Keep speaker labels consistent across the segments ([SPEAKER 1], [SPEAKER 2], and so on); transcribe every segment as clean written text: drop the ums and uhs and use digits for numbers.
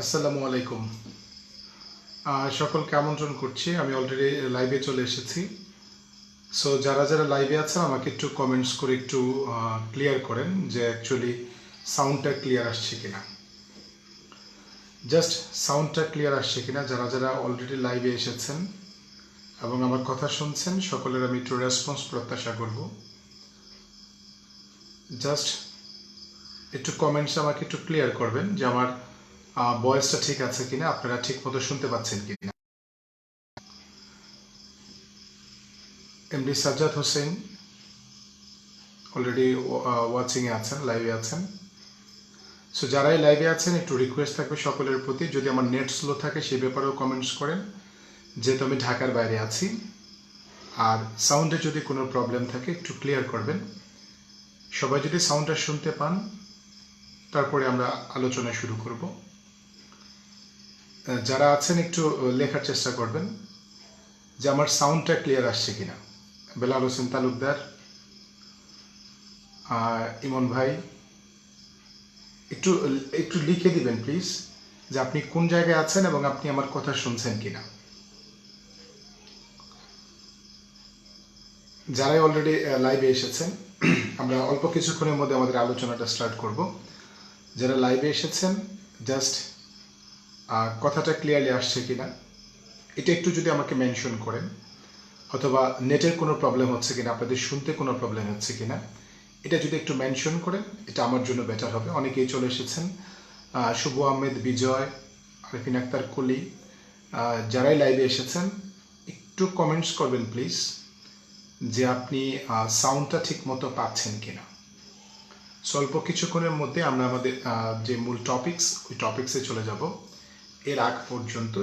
[SPEAKER 1] আসসালামু আলাইকুম। সকলকে আমন্ত্রণ করছি। আমি অলরেডি লাইভে চলে এসেছি। সো যারা যারা লাইভে আছেন আমাকে একটু কমেন্টস করে একটু ক্লিয়ার করেন যে অ্যাকচুয়ালি সাউন্ডটা ক্লিয়ার আসছে কিনা। জাস্ট সাউন্ডটা ক্লিয়ার আসছে কিনা। যারা যারা অলরেডি লাইভে এসেছেন এবং আমার কথা শুনছেন সকলের আমি একটু রেসপন্স প্রত্যাশা করব। জাস্ট একটু কমেন্টস আমাকে একটু ক্লিয়ার করবেন যে আমার ভয়েসটা ঠিক আছে কিনা, আপনারা ঠিক মতো শুনতে পাচ্ছেন কিনা। এমডি সাজ্জাদ হোসেন অলরেডি ওয়াচিংয়ে আছেন, লাইভে আছেন। সো যারাই লাইভে আছেন একটু রিকোয়েস্ট থাকবে সকলের প্রতি, যদি আমার নেট স্লো থাকে সে ব্যাপারেও কমেন্টস করেন, যেহেতু আমি ঢাকার বাইরে আছি। আর সাউন্ডে যদি কোনো প্রবলেম থাকে একটু ক্লিয়ার করবেন। সবাই যদি সাউন্ডটা শুনতে পান তারপরে আমরা আলোচনা শুরু করব। যারা আছেন একটু লেখার চেষ্টা করবেন যে আমার সাউন্ডটা ক্লিয়ার আসছে কিনা। বেলাল হোসেন তালুকদার, ইমন ভাই, একটু একটু লিখে দিবেন প্লিজ যে আপনি কোন জায়গায় আছেন এবং আপনি আমার কথা শুনছেন কিনা। যারাই অলরেডি লাইভে এসেছেন আমরা অল্প কিছুক্ষণের মধ্যে আমাদের আলোচনাটা স্টার্ট করব। যারা লাইভে এসেছেন জাস্ট কথাটা ক্লিয়ারলি আসছে কিনা এটা একটু যদি আমাকে মেনশন করেন, অথবা নেটের কোনো প্রবলেম হচ্ছে কিনা, আপনাদের শুনতে কোনো প্রবলেম হচ্ছে কিনা এটা যদি একটু মেনশন করেন এটা আমার জন্য বেটার হবে। অনেকেই চলে এসেছেন, শুভ আহমেদ, বিজয়, আরিফিন আক্তার, কলি, যারাই লাইভে এসেছেন একটু কমেন্টস করবেন প্লিজ যে আপনি সাউন্ডটা ঠিক মতো পাচ্ছেন কিনা। স্বল্প কিছুক্ষণের মধ্যে আমরা আমাদের যে মূল টপিকস ওই টপিক্সে চলে যাব। এর আগ পর্যন্ত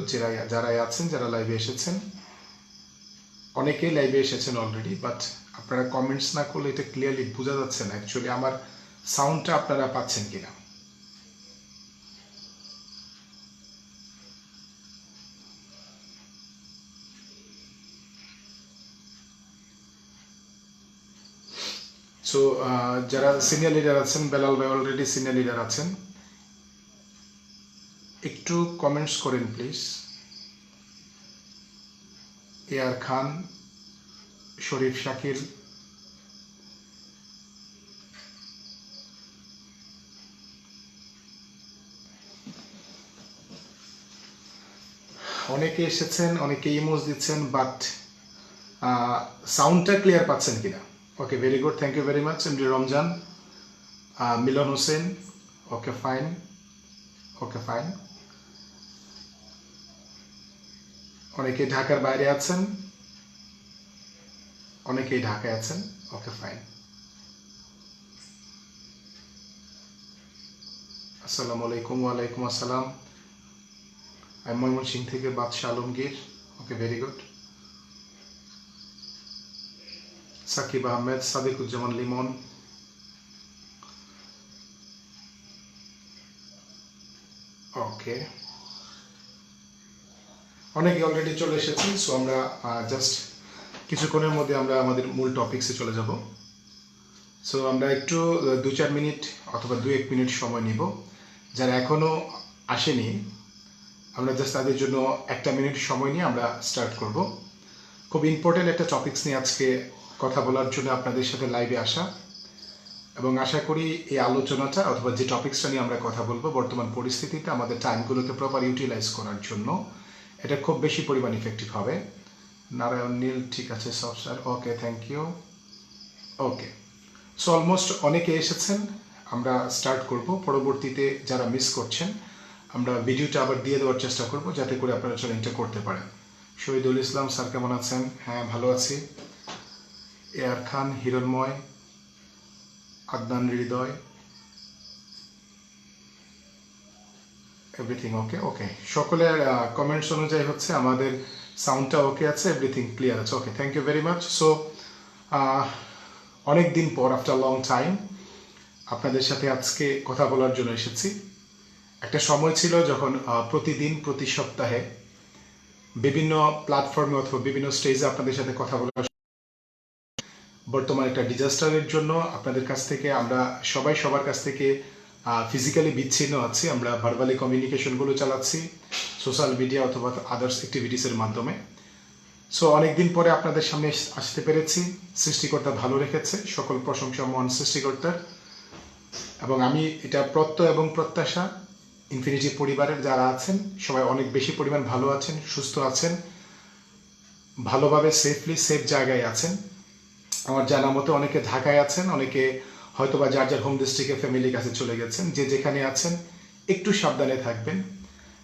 [SPEAKER 1] যারাই আছেন, যারা লাইভে এসেছেন, অনেকেই লাইভে এসেছেন অলরেডি, বাট আপনারা কমেন্টস না করলে এটা ক্লিয়ারলি বোঝা যাচ্ছে না অ্যাকচুয়ালি আমার সাউন্ডটা আপনারা পাচ্ছেন কিনা। সো যারা সিনিয়র লিডার আছেন, বেলাল ভাই অলরেডি সিনিয়র লিডার আছেন, একটু কমেন্টস করেন প্লিজ। এআর খান, শরীফ শাকিল, অনেকে এসেছেন, অনেকে ইমোজ দিচ্ছেন, বাট সাউন্ডটা ক্লিয়ার পাচ্ছেন কিনা। Okay, very good, thank you very much. MD Ramzan, Milon Hossain, okay fine, okay fine. অনেকে ঢাকার বাইরে আছেন, অনেকেই ঢাকায় আছেন, ওকে ফাইন। আসসালামু আলাইকুম। ওয়ালাইকুম আসসালাম। আমি ময়মনসিং থেকে Badshah Alamgir, okay very good. Sakib Ahmed, Sadikuzzaman Limon, okay. অনেকে অলরেডি চলে এসেছেন। সো আমরা জাস্ট কিছুক্ষণের মধ্যে আমরা আমাদের মূল টপিক্সে চলে যাব। সো আমরা একটু 2-4 মিনিট অথবা 2-1 মিনিট সময় নিব। যারা এখনও আসেনি আমরা জাস্ট তাদের জন্য 1 মিনিট সময় নিয়ে আমরা স্টার্ট করব। খুব ইম্পর্টেন্ট একটা টপিক্স নিয়ে আজকে কথা বলার জন্য আপনাদের সাথে লাইভে আসা, এবং আশা করি এই আলোচনাটা অথবা যে টপিক্সটা নিয়ে আমরা কথা বলবো বর্তমান পরিস্থিতিতে আমাদের টাইমগুলোকে প্রপার ইউটিলাইজ করার জন্য এটা খুব বেশি পরিমাণ ইফেক্টিভ হবে। নারায়ণ নীল, ঠিক আছে সব sir, okay, thank you, okay. So almost অনেকে এসেছেন, আমরা স্টার্ট করব। পরবর্তীতে যারা মিস করছেন আমরা ভিডিওটা আবার দিয়ে দেওয়ার চেষ্টা করব যাতে করে আপনারা চ্যানেলটা করতে পারেন। শহীদুল ইসলাম স্যার কেমন আছেন? হ্যাঁ, ভালো আছি। এআর খান, হিরণময়, আদনান হৃদয়, এভরিথিং ওকে, ওকে। সকলের কমেন্টস অনুযায়ী হচ্ছে আমাদের সাউন্ডটা ওকে আছে, এভরিথিং ক্লিয়ার আছে, okay, thank you very much. So অনেক দিন পর, আফটার লং টাইম, আপনাদের সাথে আজকে কথা বলার জন্য এসেছি। একটা সময় ছিল যখন প্রতিদিন, প্রতি সপ্তাহে বিভিন্ন প্ল্যাটফর্মে অথবা বিভিন্ন স্টেজে আপনাদের সাথে কথা বলার, বর্তমান একটা ডিজাস্টারের জন্য আপনাদের কাছ থেকে আমরা সবাই সবার কাছ থেকে ফিজিক্যালি বিচ্ছিন্ন আছি, আমরা ভার্বালি কমিউনিকেশনগুলো চালাচ্ছি সোশ্যাল মিডিয়া অথবা আদার্স অ্যাক্টিভিটিসের মাধ্যমে। সো অনেকদিন পরে আপনাদের সামনে আসতে পেরেছি। সৃষ্টিকর্তা ভালো রেখেছে, সকল প্রশংসা মহান সৃষ্টিকর্তার। এবং আমি এটা প্রত্যয় এবং প্রত্যাশা ইনফিনিটি পরিবারের যারা আছেন সবাই অনেক বেশি পরিমাণ ভালো আছেন, সুস্থ আছেন, ভালোভাবে সেফ জায়গায় আছেন। আমার জানা মতো অনেকে ঢাকায় আছেন, অনেকে হয়তোবা যার যার হোম ডিস্ট্রিক্টে ফ্যামিলির কাছে চলে গেছেন। যে যেখানে আছেন একটু সাবধানে থাকবেন,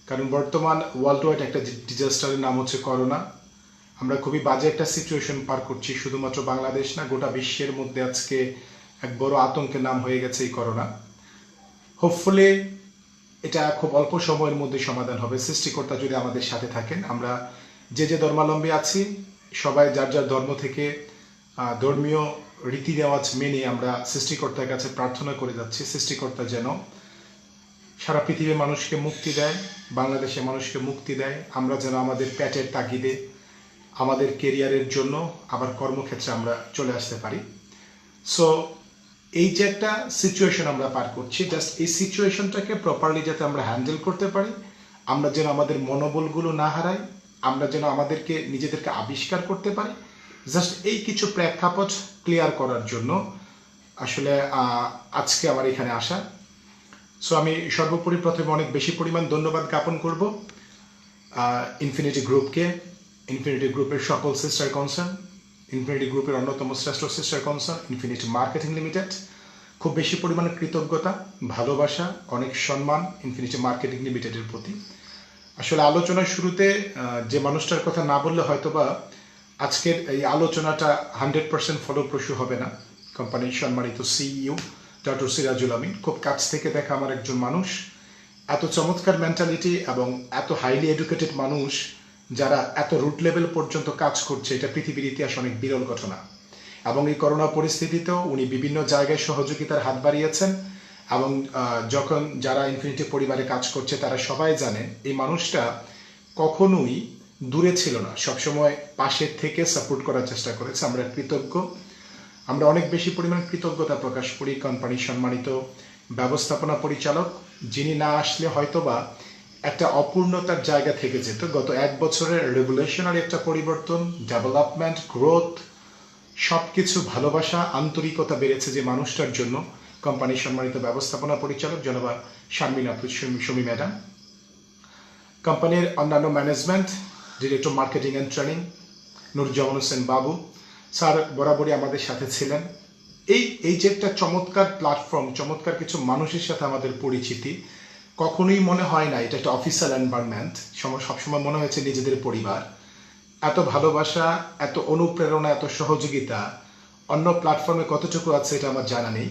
[SPEAKER 1] কারণ বর্তমান ওয়ার্ল্ড ওয়াইড একটা ডিজাস্টারের নাম হচ্ছে করোনা। আমরা খুবই বাজে একটা সিচুয়েশন পার করছি, শুধুমাত্র বাংলাদেশ না, গোটা বিশ্বের মধ্যে আজকে এক বড় আতঙ্কের নাম হয়ে গেছে এই করোনা। হোপফুলি এটা খুব অল্প সময়ের মধ্যে সমাধান হবে, সৃষ্টিকর্তা যদি আমাদের সাথে থাকেন। আমরা যে ধর্মাবলম্বী আছি সবাই যার যার ধর্ম থেকে ধর্মীয় রীতি রেওয়াজ মেনে আমরা সৃষ্টিকর্তার কাছে প্রার্থনা করে যাচ্ছি, সৃষ্টিকর্তা যেন সারা পৃথিবীর মানুষকে মুক্তি দেয়, বাংলাদেশের মানুষকে মুক্তি দেয়। আমরা যেন আমাদের পেটের তাগিদে, আমাদের কেরিয়ারের জন্য আবার কর্মক্ষেত্রে আমরা চলে আসতে পারি। সো এই যে একটা সিচুয়েশন আমরা পার করছি, জাস্ট এই সিচুয়েশনটাকে প্রপারলি যাতে আমরা হ্যান্ডেল করতে পারি, আমরা যেন আমাদের মনোবলগুলো না হারাই, আমরা যেন আমাদেরকে নিজেদেরকে আবিষ্কার করতে পারি, জাস্ট এই কিছু প্রেক্ষাপট ক্লিয়ার করার জন্য আসলে আজকে আমার এখানে আসা। সো আমি সর্বোপরি প্রথমে অনেক বেশি পরিমাণ ধন্যবাদ জ্ঞাপন করব ইনফিনিটি গ্রুপকে, ইনফিনিটি গ্রুপের সকল সিস্টার কনসার্ন, ইনফিনিটি গ্রুপের অন্যতম শ্রেষ্ঠ sister concern infinity marketing limited. খুব বেশি পরিমাণে কৃতজ্ঞতা, ভালোবাসা, অনেক সম্মান ইনফিনিটি মার্কেটিং লিমিটেডের প্রতি। আসলে আলোচনার শুরুতে যে মানুষটার কথা না বললে হয়তোবা আজকের এই আলোচনাটা 100% ফলপ্রসূ হবে না। কোম্পানির সম্মানিত সিইও ডক্টর সিরাজুল আমিন, খুব কাছ থেকে দেখা আমার একজন মানুষ, এত চমৎকার মেন্টালিটি এবং এত হাইলি এডুকেটেড মানুষ যারা এত রুট লেভেল পর্যন্ত কাজ করছে, এটা পৃথিবীর ইতিহাস অনেক বিরল ঘটনা। এবং এই করোনা পরিস্থিতিতেও উনি বিভিন্ন জায়গায় সহযোগিতার হাত বাড়িয়েছেন। এবং যখন যারা ইনফিনিটি পরিবারে কাজ করছে তারা সবাই জানেন এই মানুষটা কখনোই দূরে ছিল না, সবসময় পাশে থেকে সাপোর্ট করার চেষ্টা করেছে। আমরা কৃতজ্ঞ, আমরা অনেক বেশি পরিমাণ কৃতজ্ঞতা প্রকাশ করি কোম্পানির সম্মানিত ব্যবস্থাপনা পরিচালক, যিনি না আসলে হয়তোবা একটা অপূর্ণতার জায়গা থেকে যেত। গত 1 বছরের রেভলিউশনারি একটা পরিবর্তন, ডেভেলপমেন্ট, গ্রোথ, সব কিছু ভালোবাসা, আন্তরিকতা বেড়েছে যে মানুষটার জন্য। কোম্পানির সম্মানিত ব্যবস্থাপনা পরিচালক জনাবা শারমিন আফরোজ সুমি ম্যাডাম, কোম্পানির অন্যান্য management, director marketing and training Nurzaman Hossain Babu sir বরাবরই আমাদের সাথে ছিলেন। এই যে একটা চমৎকার প্ল্যাটফর্ম, চমৎকার কিছু মানুষের সাথে আমাদের পরিচিতি, কখনোই মনে হয় না এটা একটা অফিসিয়াল এনভায়রনমেন্ট, সবসময় মনে হয়েছে নিজেদের পরিবার। এত ভালোবাসা, এত অনুপ্রেরণা, এত সহযোগিতা অন্য প্ল্যাটফর্মে কতটুকু আছে এটা আমার জানা নেই,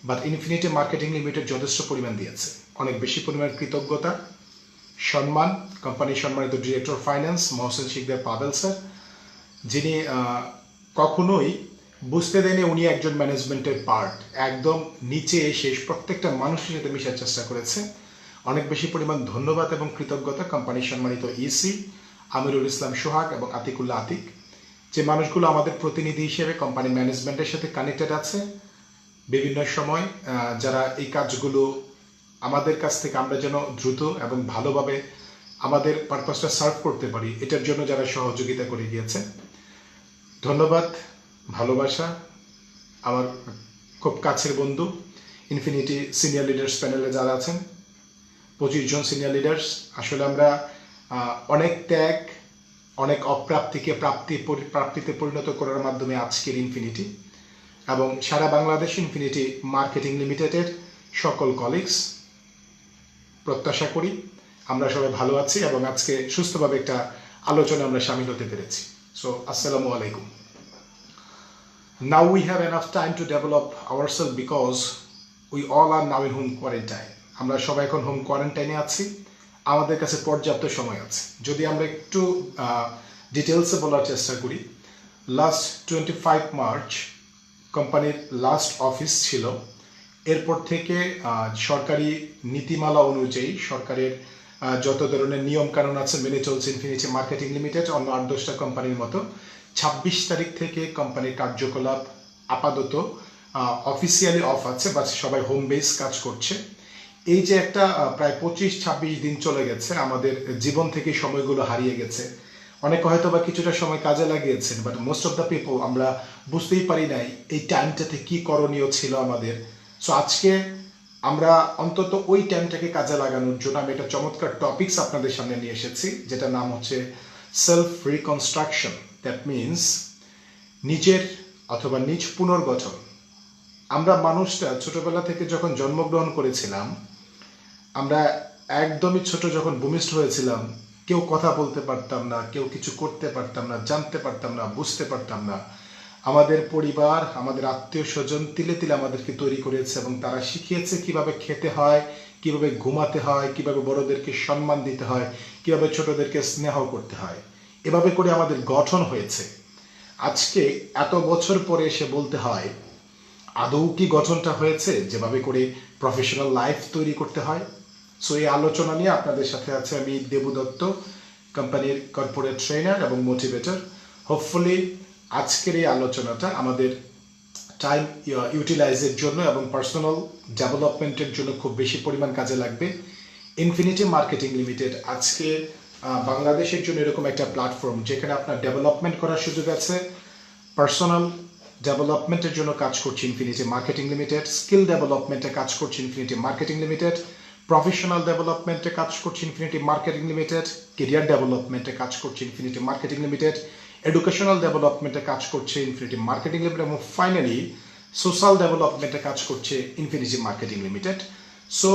[SPEAKER 1] বাট ইনফিনিটি মার্কেটিং লিমিটেড যথেষ্ট পরিমাণ দিয়েছে। অনেক বেশি পরিমাণ কৃতজ্ঞতা, সম্মান কোম্পানির সম্মানিত director finance Mohsen Sikdar Pabel sir, যিনি কখনোই বুঝতে দেয়নি উনি একজন ম্যানেজমেন্টের পার্ট, একদম নিচে এসে প্রত্যেকটা মানুষের সাথে মিশার চেষ্টা করেছে। অনেক বেশি পরিমাণ ধন্যবাদ এবং কৃতজ্ঞতা কোম্পানির সম্মানিত ইসি আমিরুল ইসলাম সোহাগ এবং আতিকুল্লাহ আতিক, যে মানুষগুলো আমাদের প্রতিনিধি হিসেবে কোম্পানি ম্যানেজমেন্টের সাথে কানেক্টেড আছে বিভিন্ন সময়, যারা এই কাজগুলো আমাদের কাছ থেকে আমরা যেন দ্রুত এবং ভালোভাবে আমাদের পারপাসটা সার্ভ করতে পারি এটার জন্য যারা সহযোগিতা করে গিয়েছে। ধন্যবাদ, ভালোবাসা। আমার খুব কাছের বন্ধু ইনফিনিটি সিনিয়র লিডার্স প্যানেলে যারা আছেন, 25 জন সিনিয়র লিডার্স। আসলে আমরা অনেক ত্যাগ, অনেক অপ্রাপ্তিকে প্রাপ্তিতে পরিণত করার মাধ্যমে আজকের ইনফিনিটি, এবং সারা বাংলাদেশ ইনফিনিটি মার্কেটিং লিমিটেডের সকল কলিগস, প্রত্যাশা করি আমরা সবাই ভালো আছি এবং আজকে সুস্থভাবে একটা আলোচনা আমরা সামিল হতে পেরেছি। সো আসসালামু আলাইকুম। Now we have enough time to develop ourselves because we all are now in home quarantine. আমরা সবাই এখন হোম কোয়ারেন্টাইনে আছি, আমাদের কাছে পর্যাপ্ত সময় আছে। যদি আমরা একটু ডিটেলসে বলার চেষ্টা করি, লাস্ট 25 মার্চ কোম্পানির লাস্ট অফিস ছিল। এরপর থেকে সরকারি নীতিমালা অনুযায়ী সরকারের যত ধরনের নিয়ম কানুন আছে মেনে চলছে ইনফিনিটি মার্কেটিং লিমিটেড অন্য 8-10টা কোম্পানির মতো। 26 তারিখ থেকে কোম্পানির কার্যকলাপ আপাতত অফিসিয়ালি অফ আছে, বা সবাই হোম বেস কাজ করছে। এই যে একটা প্রায় 25-26 দিন চলে গেছে, আমাদের জীবন থেকে সময়গুলো হারিয়ে গেছে। অনেকে হয়তো বা কিছুটা সময় কাজে লাগিয়েছেন, but most of the people আমরা বুঝতেই পারি নাই এই টাইমটাতে কি করণীয় ছিল আমাদের। সো আজকে আমরা অন্তত ওই টাইমটাকে কাজে লাগানোর জন্য আমি একটা চমৎকার টপিকস আপনাদের সামনে নিয়ে এসেছি, যেটা নাম হচ্ছে সেলফ রিকনস্ট্রাকশন। দ্যাট মিনস নিজের অথবা নিজ পুনর্গঠন। আমরা মানুষটা ছোটবেলা থেকে যখন জন্মগ্রহণ করেছিলাম, আমরা একদমই ছোট যখন ভূমিষ্ঠ হয়েছিলাম, কেউ কথা বলতে পারতাম না, কেউ কিছু করতে পারতাম না, জানতে পারতাম না, বুঝতে পারতাম না। আমাদের পরিবার, আমাদের আত্মীয় স্বজন তিলে তিলে আমাদেরকে তৈরি করেছে এবং তারা শিখিয়েছে কিভাবে খেতে হয়, কিভাবে ঘুমাতে হয়, কিভাবে বড়দেরকে সম্মান দিতে হয়, কিভাবে ছোটদেরকে স্নেহ করতে হয়। এভাবে করে আমাদের গঠন হয়েছে। আজকে এত বছর পরে এসে বলতে হয়, আদৌ কি গঠনটা হয়েছে যেভাবে করে প্রফেশনাল লাইফ তৈরি করতে হয়? সো এই আলোচনা নিয়ে আপনাদের সাথে আছে আমি দেবু দত্ত, কোম্পানির কর্পোরেট ট্রেনার এবং মোটিভেটর। হোপফুলি আজকের এই আলোচনাটা আমাদের টাইম ইউটিলাইজের জন্য এবং পার্সোনাল ডেভেলপমেন্টের জন্য খুব বেশি পরিমাণ কাজে লাগবে। ইনফিনিটি মার্কেটিং লিমিটেড আজকে বাংলাদেশের জন্য এরকম একটা প্ল্যাটফর্ম যেখানে আপনার ডেভেলপমেন্ট করার সুযোগ আছে। পার্সোনাল ডেভেলপমেন্টের জন্য কাজ করছে ইনফিনিটি মার্কেটিং লিমিটেড, স্কিল ডেভেলপমেন্টে কাজ করছে ইনফিনিটি মার্কেটিং লিমিটেড, প্রফেশনাল ডেভেলপমেন্টে কাজ করছে ইনফিনিটি মার্কেটিং লিমিটেড, কেরিয়ার ডেভেলপমেন্টে কাজ করছে ইনফিনিটি মার্কেটিং লিমিটেড, এডুকেশনাল ডেভেলপমেন্টে কাজ করছে ইনফিনিটি মার্কেটিং লিমিটেড এবং ফাইনালি সোশ্যাল ডেভেলপমেন্টে কাজ করছে ইনফিনিটি মার্কেটিং লিমিটেড। সো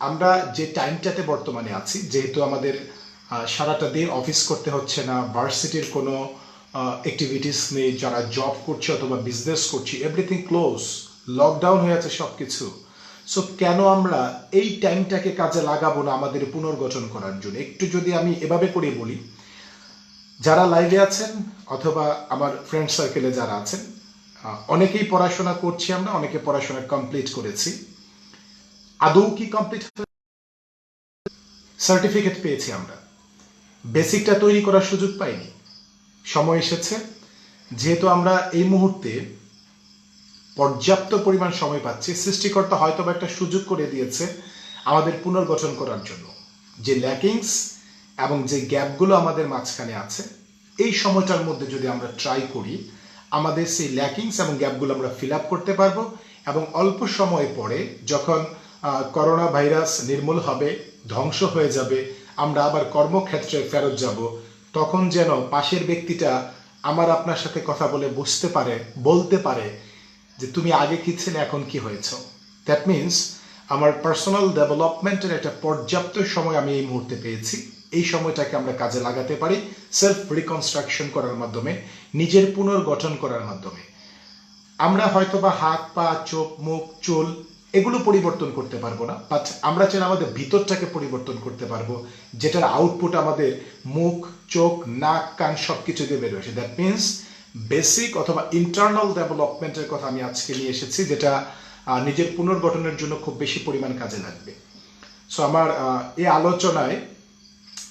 [SPEAKER 1] আমরা যে টাইমটাতে বর্তমানে আছি, যেহেতু আমাদের সারাটা দিন অফিস করতে হচ্ছে না, ভার্সিটির কোনো অ্যাক্টিভিটিস নেই, যারা জব করছে অথবা বিজনেস করছি, এভরিথিং ক্লোজ, লকডাউন হয়ে আছে সব কিছু। সো কেন আমরা এই টাইমটাকে কাজে লাগাবো না আমাদের পুনর্গঠন করার জন্য? একটু যদি আমি এভাবে করে বলি, যারা লাইভে আছেন অথবা আমার ফ্রেন্ড সার্কেলে যারা আছেন, অনেকেই পড়াশোনা করছি আমরা, অনেকে পড়াশোনা কমপ্লিট করেছি। আদৌ কি কমপ্লিট সার্টিফিকেট পেয়েছি আমরা, বেসিকটা তৈরি করার সুযোগ পাইনি। সময় এসেছে, যেহেতু আমরা এই মুহূর্তে পর্যাপ্ত পরিমাণ সময় পাচ্ছি, সৃষ্টিকর্তা হয়তো একটা সুযোগ করে দিয়েছে আমাদের পুনর্গঠন করার জন্য। যে ল্যাকিংস এবং যে গ্যাপগুলো আমাদের মাঝখানে আছে, এই সময়টার মধ্যে যদি আমরা ট্রাই করি, আমাদের সেই ল্যাকিংস এবং গ্যাপগুলো আমরা ফিল আপ করতে পারবো এবং অল্প সময় পরে যখন করোনা ভাইরাস নির্মূল হবে, ধ্বংস হয়ে যাবে, আমরা আবার কর্মক্ষেত্রে ফেরত যাব, তখন যেন পাশের ব্যক্তিটা আমার আপনার সাথে কথা বলে বুঝতে পারে, বলতে পারে যে তুমি আগে কি ছিলে, এখন কি হয়েছ। দ্যাট মিনস আমার পার্সোনাল ডেভেলপমেন্টের একটা পর্যাপ্ত সময় আমি এই মুহূর্তে পেয়েছি। এই সময়টাকে আমরা কাজে লাগাতে পারি সেলফ রিকনস্ট্রাকশন করার মাধ্যমে, নিজের পুনর্গঠন করার মাধ্যমে। আমরা হয়তোবা হাত, পা, চোখ, মুখ, চুল এগুলো পরিবর্তন করতে পারবো না, বাট আমরা চাইলে আমাদের ভিতরটাকে পরিবর্তন করতে পারবো, যেটার আউটপুট আমাদের মুখ, চোখ, নাক, কান সব কিছু দিয়ে বের হয়েছে। দ্যাট মিনস বেসিক অথবা ইন্টারনাল ডেভেলপমেন্টের কথা আমি আজকে নিয়ে এসেছি, যেটা নিজের পুনর্গঠনের জন্য খুব বেশি পরিমাণ কাজে লাগবে। সো আমার এই আলোচনায়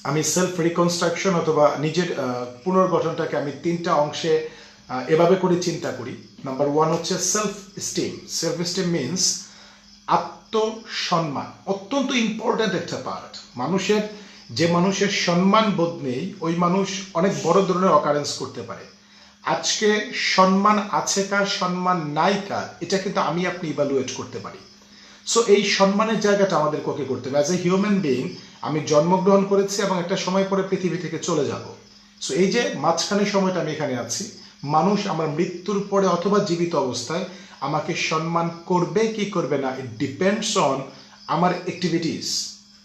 [SPEAKER 1] আমি সেলফ রিকনস্ট্রাকশন অথবা নিজের পুনর্গঠনটাকে আমি 3টা অংশে এভাবে করে চিন্তা করি। নাম্বার 1 হচ্ছে self steam. Self steam means আত্মসম্মান, অত্যন্ত ইম্পর্ট্যান্ট একটা পার্ট। যে মানুষের সম্মান বোধ নেই, ওই মানুষ অনেক বড় ধরনের অকারেন্স করতে পারে। আজকে সম্মান আছে কার, সম্মান নাই কার, এটা কিন্তু আমি আপনি ইভালুয়েট করতে পারি। সো এই সম্মানের জায়গাটা আমাদের কাকে করতে হবে। অ্যাজ এ হিউম্যান বিইং আমি জন্মগ্রহণ করেছি এবং একটা সময় পরে পৃথিবী থেকে চলে যাব। সো এই যে মাঝখানে সময়টা আমি এখানে আছি, মানুষ আমার মৃত্যুর পরে অথবা জীবিত অবস্থায় আমাকে সম্মান করবে কি করবে না, ইট ডিপেন্ডস অন আমার অ্যাক্টিভিটিস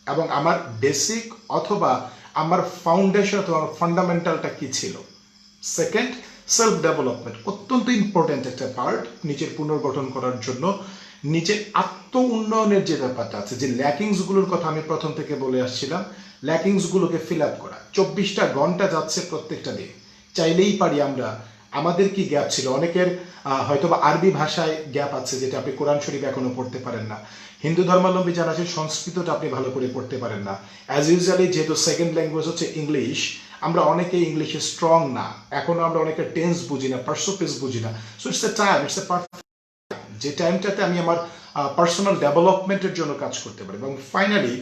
[SPEAKER 1] এবং আমার বেসিক অথবা আমার ফাউন্ডেশন অথবা আমার ফান্ডামেন্টালটা কি ছিল। সেকেন্ড, সেলফ ডেভেলপমেন্ট অত্যন্ত ইম্পর্টেন্ট একটা পার্ট নিজের পুনর্গঠন করার জন্য। নিজের আত্ম উন্নয়নের যে ব্যাপারটা আছে, যে ল্যাকিংসগুলোর কথা আমি প্রথম থেকে বলে আসছিলাম, ল্যাকিংসগুলোকে ফিল আপ করা। 24টা ঘন্টা যাচ্ছে প্রত্যেকটা দিন, চাইলেই পারি আমরা আমাদের কি গ্যাপ ছিল। অনেকের হয়তোবা আরবি ভাষায় গ্যাপ আছে, যেটা আপনি কোরআন শরীফ এখনো পড়তে পারেন না। হিন্দু ধর্মাবলম্বী যারা আছে সংস্কৃতটা আপনি ভালো করে পড়তে পারেন না। অ্যাজ ইউজুয়ালি যেহেতু সেকেন্ড ল্যাঙ্গুয়েজ হচ্ছে ইংলিশ, আমরা অনেকে ইংলিশে স্ট্রং না, এখনো আমরা অনেকে টেন্স বুঝি না, পার্সোপেস বুঝি না। So it's a time, it's a perfect যে টাইমটাতে আমি আমার পার্সোনাল ডেভেলপমেন্টের জন্য কাজ করতে পারি। এবং ফাইনালি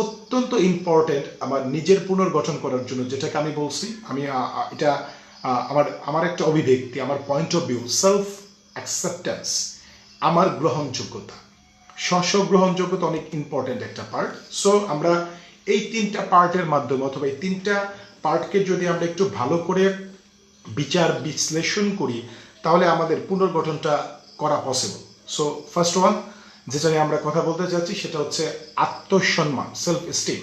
[SPEAKER 1] অত্যন্ত ইম্পর্টেন্ট আমার নিজের পুনর্গঠন করার জন্য, যেটাকে আমি বলছি, আমি এটা আমার একটা অভিব্যক্তি, আমার point of view, self acceptance, আমার গ্রহণযোগ্যতা, স্বগ্রহণযোগ্যতা অনেক ইম্পর্টেন্ট একটা পার্ট। সো আমরা এই 3টা পার্টের মাধ্যমে অথবা এই 3টা পার্টকে যদি আমরা একটু ভালো করে বিচার বিশ্লেষণ করি তাহলে আমাদের পুনর্গঠনটা করা পসিবল। সো ফার্স্ট ওয়ান যেটা নিয়ে আমরা কথা বলতে চাচ্ছি সেটা হচ্ছে আত্মসম্মান, সেলফ এস্টিম।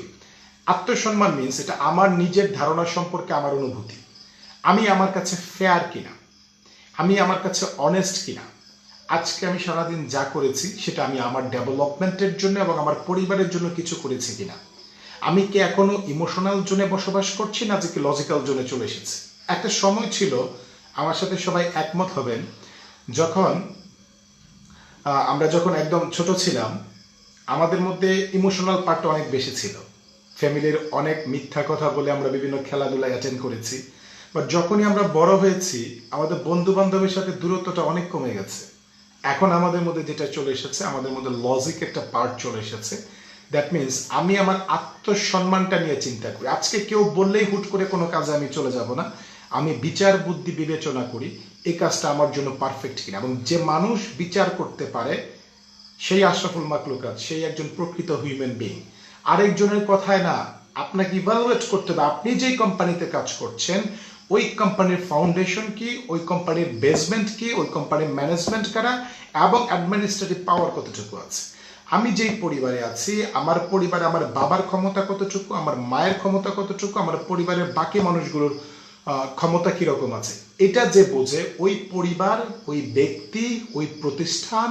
[SPEAKER 1] আত্মসম্মান মিনস এটা আমার নিজের ধারণা সম্পর্কে আমার অনুভূতি, আমি আমার কাছে ফেয়ার কিনা, আমি আমার কাছে অনেস্ট কিনা, আজকে আমি সারাদিন যা করেছি সেটা আমি আমার ডেভেলপমেন্টের জন্য এবং আমার পরিবারের জন্য কিছু করেছি কিনা, আমি কি এখনো ইমোশনাল জোনে বসবাস করছি না যে কি লজিক্যাল জোনে চলে এসেছি। একটা সময় ছিল, আমার সাথে সবাই একমত হবেন, আমরা যখন একদম ছোট ছিলাম আমাদের মধ্যে ইমোশনাল পার্টটা অনেক বেশি ছিল। ফ্যামিলির অনেক মিথ্যা কথা বলে আমরা বিভিন্ন খেলাধুলায় অ্যাটেন্ড করেছি, বাট যখনই আমরা বড় হয়েছি আমাদের বন্ধু বান্ধবের সাথে দূরত্বটা অনেক কমে গেছে। এখন আমাদের মধ্যে যেটা চলে এসেছে, আমাদের মধ্যে লজিক একটা পার্ট চলে এসেছে। দ্যাট মিনস আমি আমার আত্মসম্মানটা নিয়ে চিন্তা করি। আজকে কেউ বললেই হুট করে কোনো কাজে আমি চলে যাব না, আমি বিচার বুদ্ধি বিবেচনা করি এই কাজটা আমার জন্য পারফেক্ট কিনা। এবং যে মানুষ বিচার করতে পারে সেই আশরাফুল মাখলুকাত, সেই একজন প্রকৃত হিউম্যান বিং। আরেকজনের কথায় না, আপনাকে ইভালুয়েট করতে হবে আপনি যেই কোম্পানিতে কাজ করছেন ওই কোম্পানির ফাউন্ডেশন কি, ওই কোম্পানির বেসমেন্ট কি, ওই কোম্পানির ম্যানেজমেন্ট কারা এবং অ্যাডমিনিস্ট্রেটিভ পাওয়ার কতটুকু আছে। আমি যেই পরিবারে আছি আমার পরিবারে আমার বাবার ক্ষমতা কতটুকু, আমার মায়ের ক্ষমতা কতটুকু, আমার পরিবারের বাকি মানুষগুলোর ক্ষমতা কিরকম আছে, এটা যে বোঝে ওই পরিবার, ওই ব্যক্তি, ওই প্রতিষ্ঠান,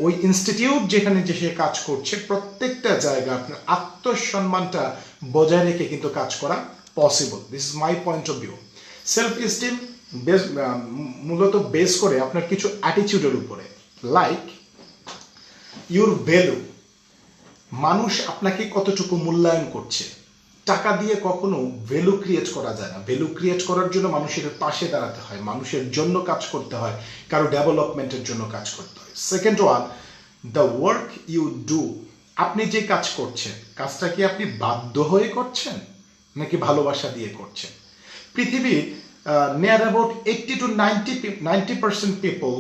[SPEAKER 1] ওই ইনস্টিটিউট যেখানে যে সে কাজ করছে প্রত্যেকটা জায়গা আপনার আত্মসম্মানটা বজায় রেখে কিন্তু কাজ করা possible. This is my point of view. Self esteem মূলত বেস করে আপনার কিছু অ্যাটিটিউডের উপরে, লাইক ইউর ভ্যালু, মানুষ আপনাকে কতটুকু মূল্যায়ন করছে। টাকা দিয়ে কখনো ভ্যালু ক্রিয়েট করা যায় না। ভ্যালু ক্রিয়েট করার জন্য মানুষের পাশে দাঁড়াতে হয়, মানুষের জন্য কাজ করতে হয়, কারো ডেভেলপমেন্টের জন্য কাজ করতে হয়। Second one, the work you do, আপনি যে কাজ করছেন কাজটা কি আপনি বাধ্য হয়ে করছেন নাকি ভালোবাসা দিয়ে করছেন। পৃথিবীর নিয়ার অ্যাবাউট 80 to 90% পিপল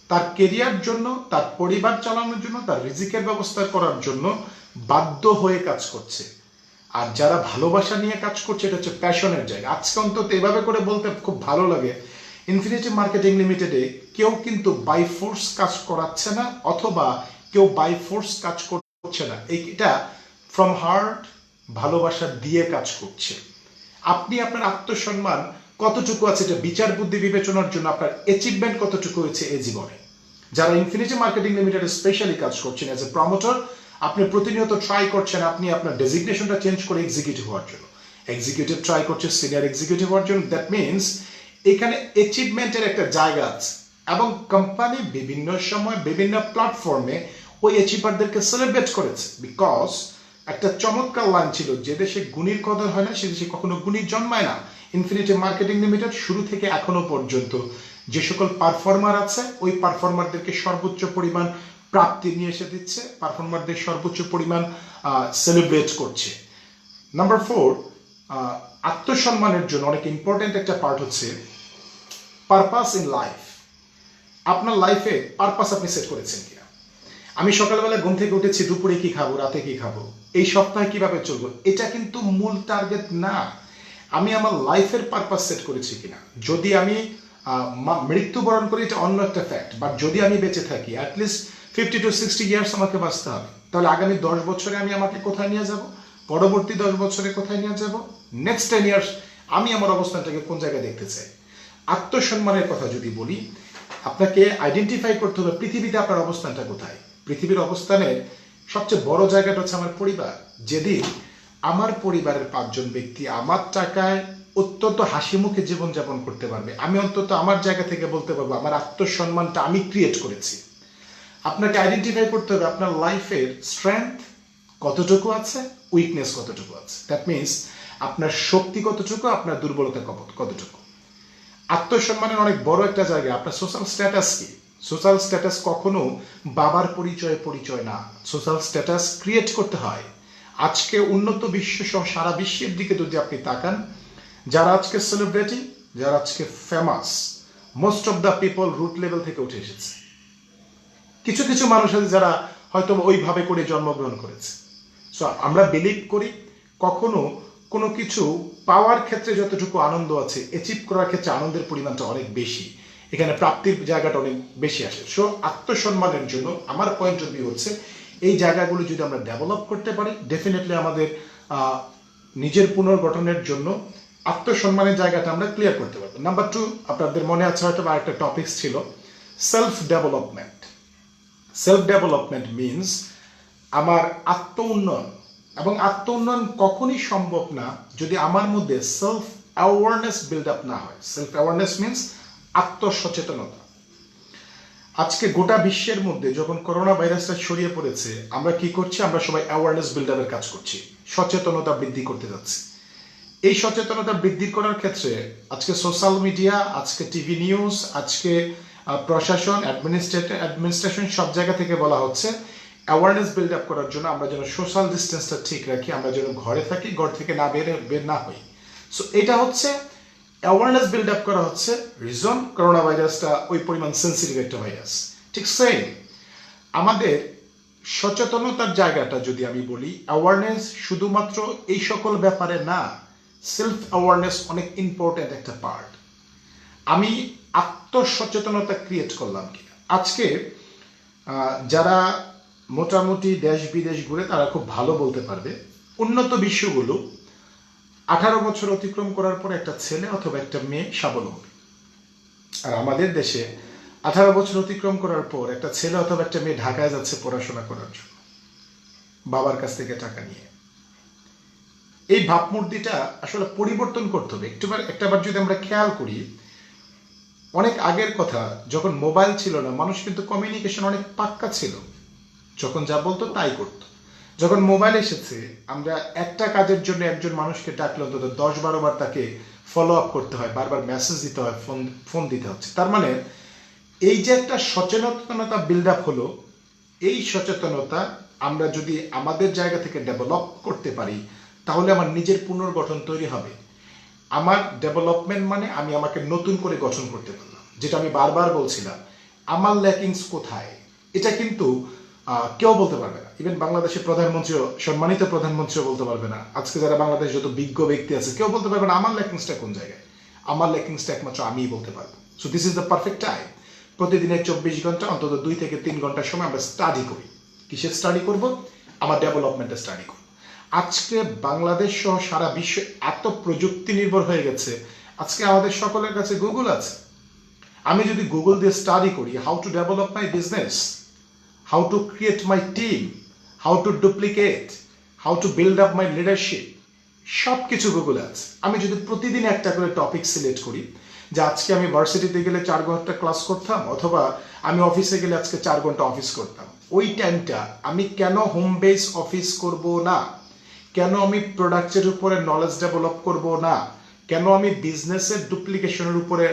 [SPEAKER 1] তার কেরিয়ার জন্য, তার পরিবার চালানোর জন্য, তার রিজিকের ব্যবস্থা করার জন্য বাধ্য হয়ে কাজ করছে। আর যারা ভালোবাসা নিয়ে কাজ করছে এটা হচ্ছে প্যাশনের জায়গা। আজকে অন্তত এভাবে করে বলতে খুব ভালো লাগে, ইনফিনিটি মার্কেটিং লিমিটেডে কেউ কিন্তু বাই ফোর্স কাজ করাচ্ছে না অথবা কেউ বাই ফোর্স কাজ করছে না, এটা ফ্রম হার্ট ভালোবাসা দিয়ে কাজ করছে। আপনি আপনার আত্মসম্মান কতটুকু আছে এটা বিচার বুদ্ধি বিবেচনার জন্য আপনার অ্যাচিভমেন্ট কতটুকু হয়েছে এই জীবনে। যারা ইনফিনিটি মার্কেটিং লিমিটেডে স্পেশালি কাজ করছেন অ্যাজ এ প্রমোটর, আপনি প্রতিনিয়ত ট্রাই করছেন আপনি আপনার ডেজিগনেশনটা চেঞ্জ করে এক্সিকিউটিভ হওয়ার জন্য, এক্সিকিউটিভ ট্রাই করছেন সিনিয়র এক্সিকিউটিভ হওয়ার জন্য। দ্যাট মিনস এখানে অ্যাচিভমেন্টের একটা জায়গা আছে এবং কোম্পানি বিভিন্ন সময় বিভিন্ন প্ল্যাটফর্মে ওই অ্যাচিভারদেরকে সেলিব্রেট করেছে। বিকজ একটা চমৎকার লাইন ছিল, যে দেশে গুণীর কদর হয় না সে দেশে কখনো গুণী জন্মায় না। ইনফিনিটি মার্কেটিং লিমিটেড শুরু থেকে এখনো পর্যন্ত যে সকল পারফর্মার আছে ওই পারফর্মারদেরকে সর্বোচ্চ পরিমাণ প্রাপ্তি নিয়ে এসে দিচ্ছে, পারফর্মারদের সর্বোচ্চ পরিমাণ সেলিব্রেট করছে। নাম্বার 4, আত্মসম্মানের জন্য অনেক ইম্পর্টেন্ট একটা পার্ট হচ্ছে পারপাস ইন লাইফ। আপনার লাইফে পারপাস আপনি সেট করেছেন কিনা। আমি সকালবেলা ঘুম থেকে উঠেছি, দুপুরে কি খাবো, রাতে কি খাবো, এই সপ্তাহে কিভাবে চলবো, এটা কিন্তু মূল টার্গেট না। আমি আমার লাইফের পারপাস সেট করেছি কিনা। যদি আমি মৃত্যুবরণ করি এটা অন্য একটা ফ্যাক্ট, বাট যদি আমি বেঁচে থাকি অ্যাটলিস্ট 50 to 60 ইয়ার্স আমাকে বাঁচতে হবে, তাহলে আগামী 10 বছরে আমি আমাকে কোথায় নিয়ে যাব, পরবর্তী 10 বছরে কোথায় নিয়ে যাব, নেক্সট 10 ইয়ার্স আমি আমার অবস্থানটাকে কোন জায়গায় দেখতে চাই। আত্মসম্মানের কথা যদি বলি, আপনাকে আইডেন্টিফাই করতে হবে পৃথিবীতে আপনার অবস্থানটা কোথায়। পৃথিবীর অবস্থানের সবচেয়ে বড় জায়গাটা হচ্ছে আমার পরিবার। যেদিন আমার পরিবারের 5 জন ব্যক্তি আমার টাকায় অত্যন্ত হাসি মুখে জীবনযাপন করতে পারবে, আমি অন্তত আমার জায়গা থেকে বলতে পারবো আমার আত্মসম্মানটা আমি ক্রিয়েট করেছি। আপনাকে আইডেন্টিফাই করতে হবে আপনার লাইফের স্ট্রেংথ কতটুকু আছে, উইকনেস কতটুকু আছে। দ্যাট মিনস আপনার শক্তি কতটুকু, আপনার দুর্বলতা কতটুকু। আত্মসম্মানের অনেক বড় একটা জায়গা আপনার সোশ্যাল স্ট্যাটাস কি, সোশ্যাল স্ট্যাটাস কখনো বাবার পরিচয় না। সোশ্যাল স্ট্যাটাস ক্রিয়েট করতে হয়। আজকে উন্নত বিশ্ব সহ সারা বিশ্বের দিকে যদি আপনি তাকান, যারা আজকে সেলিব্রিটি, যারা আজকে famous, most of the people root level থেকে উঠে এসেছে। কিছু কিছু মানুষ আছে যারা হয়তো ওইভাবে করে জন্মগ্রহণ করেছে। সো আমরা বিলিভ করি কখনো কোনো কিছু পাওয়ার ক্ষেত্রে যতটুকু আনন্দ আছে, অ্যাচিভ করার ক্ষেত্রে আনন্দের পরিমাণটা অনেক বেশি, এখানে প্রাপ্তির জায়গাটা অনেক বেশি আসে। সো আত্মসম্মানের জন্য আমার পয়েন্ট অফ ভিউ হচ্ছে এই জায়গাগুলো যদি আমরা ডেভেলপ করতে পারি, ডেফিনেটলি আমাদের নিজের পুনর্গঠনের জন্য আত্মসম্মানের জায়গাটা আমরা ক্লিয়ার করতে পারবো। নাম্বার 2, আপনাদের মনে আছে হয়তো বা একটা টপিকস ছিল self development. Self development means আমার আত্ম উন্নয়ন, এবং আত্ম উন্নয়ন কখনই সম্ভব না যদি আমার মধ্যে সেলফ অ্যাওয়ারনেস বিল্ড আপ না হয়। সেলফ অ্যাওয়ারনেস মিনস আত্মসচেতনতা। আজকে গোটা বিশ্বের মধ্যে যখন করোনা ভাইরাসটা ছড়িয়ে পড়েছে, আমরা কি করছি? আমরা সবাই অ্যাওয়ারনেস বিল্ড আপের কাজ করছি, সচেতনতা বৃদ্ধি করতে যাচ্ছি। এই সচেতনতা বৃদ্ধি করার ক্ষেত্রে আজকে সোশ্যাল মিডিয়া, আজকে টিভি নিউজ, আজকে প্রশাসন, অ্যাডমিনিস্ট্রেশন সব জায়গা থেকে বলা হচ্ছে অ্যাওয়ারনেস বিল্ড আপ করার জন্য আমরা যেন সোশ্যাল ডিস্টেন্সটা ঠিক রাখি, আমরা যেন ঘরে থাকি, ঘর থেকে না বের না হই। সো এটা হচ্ছে অ্যাওয়ারনেস বিল্ড আপ করা হচ্ছে। রিজন, করোনা ভাইরাসটা ওই পরিমাণ সেন্সিটিভ একটা ভাইরাস। ঠিক সেম আমাদের সচেতনতার জায়গাটা যদি আমি বলি, অ্যাওয়ারনেস শুধুমাত্র এই সকল ব্যাপারে না, সেলফ অ্যাওয়ারনেস অনেক ইম্পর্টেন্ট একটা পার্ট। আমি আত্মসচেতনতা ক্রিয়েট করলাম কিনা। আজকে যারা মোটামুটি দেশ বিদেশ ঘুরে তারা খুব ভালো বলতে পারবে, উন্নত বিশ্বগুলো 18 বছর অতিক্রম করার পর একটা ছেলে অথবা একটা মেয়ে স্বাবলম্বী। আর আমাদের দেশে 18 বছর অতিক্রম করার পর একটা ছেলে অথবা একটা মেয়ে ঢাকায় যাচ্ছে পড়াশোনা করার জন্য, বাবার কাছ থেকে টাকা নিয়ে। এই ভাবমূর্তিটা আসলে পরিবর্তন করতে হবে। একটাবার যদি আমরা খেয়াল করি, অনেক আগের কথা, যখন মোবাইল ছিল না, মানুষ কিন্তু কমিউনিকেশন অনেক পাক্কা ছিল, যখন যা বলতো তাই করতো। যখন মোবাইল এসেছে, আমরা একটা কাজের জন্য একজন মানুষকে ডাকলে অন্তত 10-12 বার তাকে ফলো আপ করতে হয়, বারবার মেসেজ দিতে হয়, ফোন দিতে হচ্ছে। তার মানে এই যে একটা সচেতনতা বিল্ড আপ হলো, এই সচেতনতা আমরা যদি আমাদের জায়গা থেকে ডেভেলপ করতে পারি, তাহলে আমার নিজের পুনর্গঠন তৈরি হবে। আমার ডেভেলপমেন্ট মানে আমি আমাকে নতুন করে গঠন করতে পারলাম। যেটা আমি বারবার বলছিলাম, আমার ল্যাকিংস কোথায়, এটা কিন্তু কেউ বলতে পারবে না। ইভেন বাংলাদেশের প্রধানমন্ত্রীও, সম্মানিত প্রধানমন্ত্রীও বলতে পারবে না। আজকে যারা বাংলাদেশ যত বিজ্ঞ ব্যক্তি আছে, কেউ বলতে পারবে না আমার ল্যাকিংসটা কোন জায়গায়। আমার ল্যাকিংসটা একমাত্র আমিই বলতে পারবো। So this is the perfect time. প্রতিদিনের 24 ঘন্টা অন্তত 2 থেকে 3 ঘন্টার সময় আমরা স্টাডি করি। কিসের স্টাডি করব? আমার ডেভেলপমেন্টের স্টাডি করব। আজকে বাংলাদেশ সহ সারা বিশ্ব এত প্রযুক্তি নির্ভর হয়ে গেছে, আজকে আমাদের সকলের কাছে গুগল আছে। আমি যদি গুগল দিয়ে স্টাডি করি how to develop my business, how to create my team, how to duplicate, how to build up my leadership, সব কিছু গুগলে আছে। আমি যদি প্রতিদিন একটা করে টপিক সিলেক্ট করি, যে আজকে আমি ভার্সিটিতে গেলে 4 ঘন্টা ক্লাস করতাম, অথবা আমি অফিসে গেলে আজকে 4 ঘন্টা অফিস করতাম, ওই টাইমটা আমি কেন হোম বেস অফিস করব না? কেন আমি প্রোডাক্টের উপরে নলেজ ডেভেলপ করব না? কেন আমি বিজনেসের ডুপ্লিকেশনের উপরে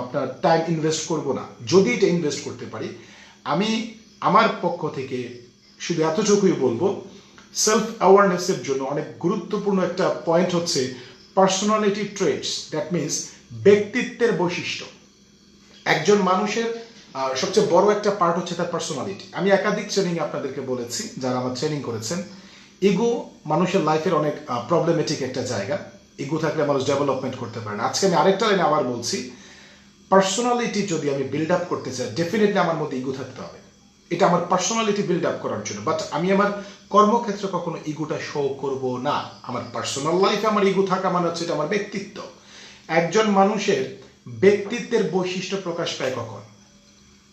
[SPEAKER 1] আপনার টাইম ইনভেস্ট করব না? যদি এটা ইনভেস্ট করতে পারি, আমি আমার পক্ষ থেকে শুধু এতটুকুই বলবো, সেলফ অ্যাওয়ারনেসের জন্য অনেক গুরুত্বপূর্ণ একটা পয়েন্ট হচ্ছে পার্সোনালিটি ট্রেটস। দ্যাট মিনস ব্যক্তিত্বের বৈশিষ্ট্য। একজন মানুষের সবচেয়ে বড় একটা পার্ট হচ্ছে তার পার্সোনালিটি। আমি একাধিক ট্রেনিং আপনাদেরকে বলেছি, যারা আমার ট্রেনিং করেছেন, ইগো মানুষের লাইফের অনেক প্রবলেমেটিক একটা জায়গা। ইগো থাকলে মানুষ ডেভেলপমেন্ট করতে পারে না। আজকে আমি আরেকটা লাইনে আবার বলছি, পার্সোনালিটি যদি আমি বিল্ড আপ করতে চাই, ডেফিনেটলি আমার মধ্যে ইগো থাকতে হবে। এটা আমার পার্সোনালিটি বিল্ড আপ করার জন্য। বাট আমি আমার কর্মক্ষেত্রে কখনো ইগোটা শো করব না। আমার পার্সোনাল লাইফে আমার ইগো থাকা মানে হচ্ছে এটা আমার ব্যক্তিত্ব। একজন মানুষের ব্যক্তিত্বের বৈশিষ্ট্য প্রকাশ পায় কখন?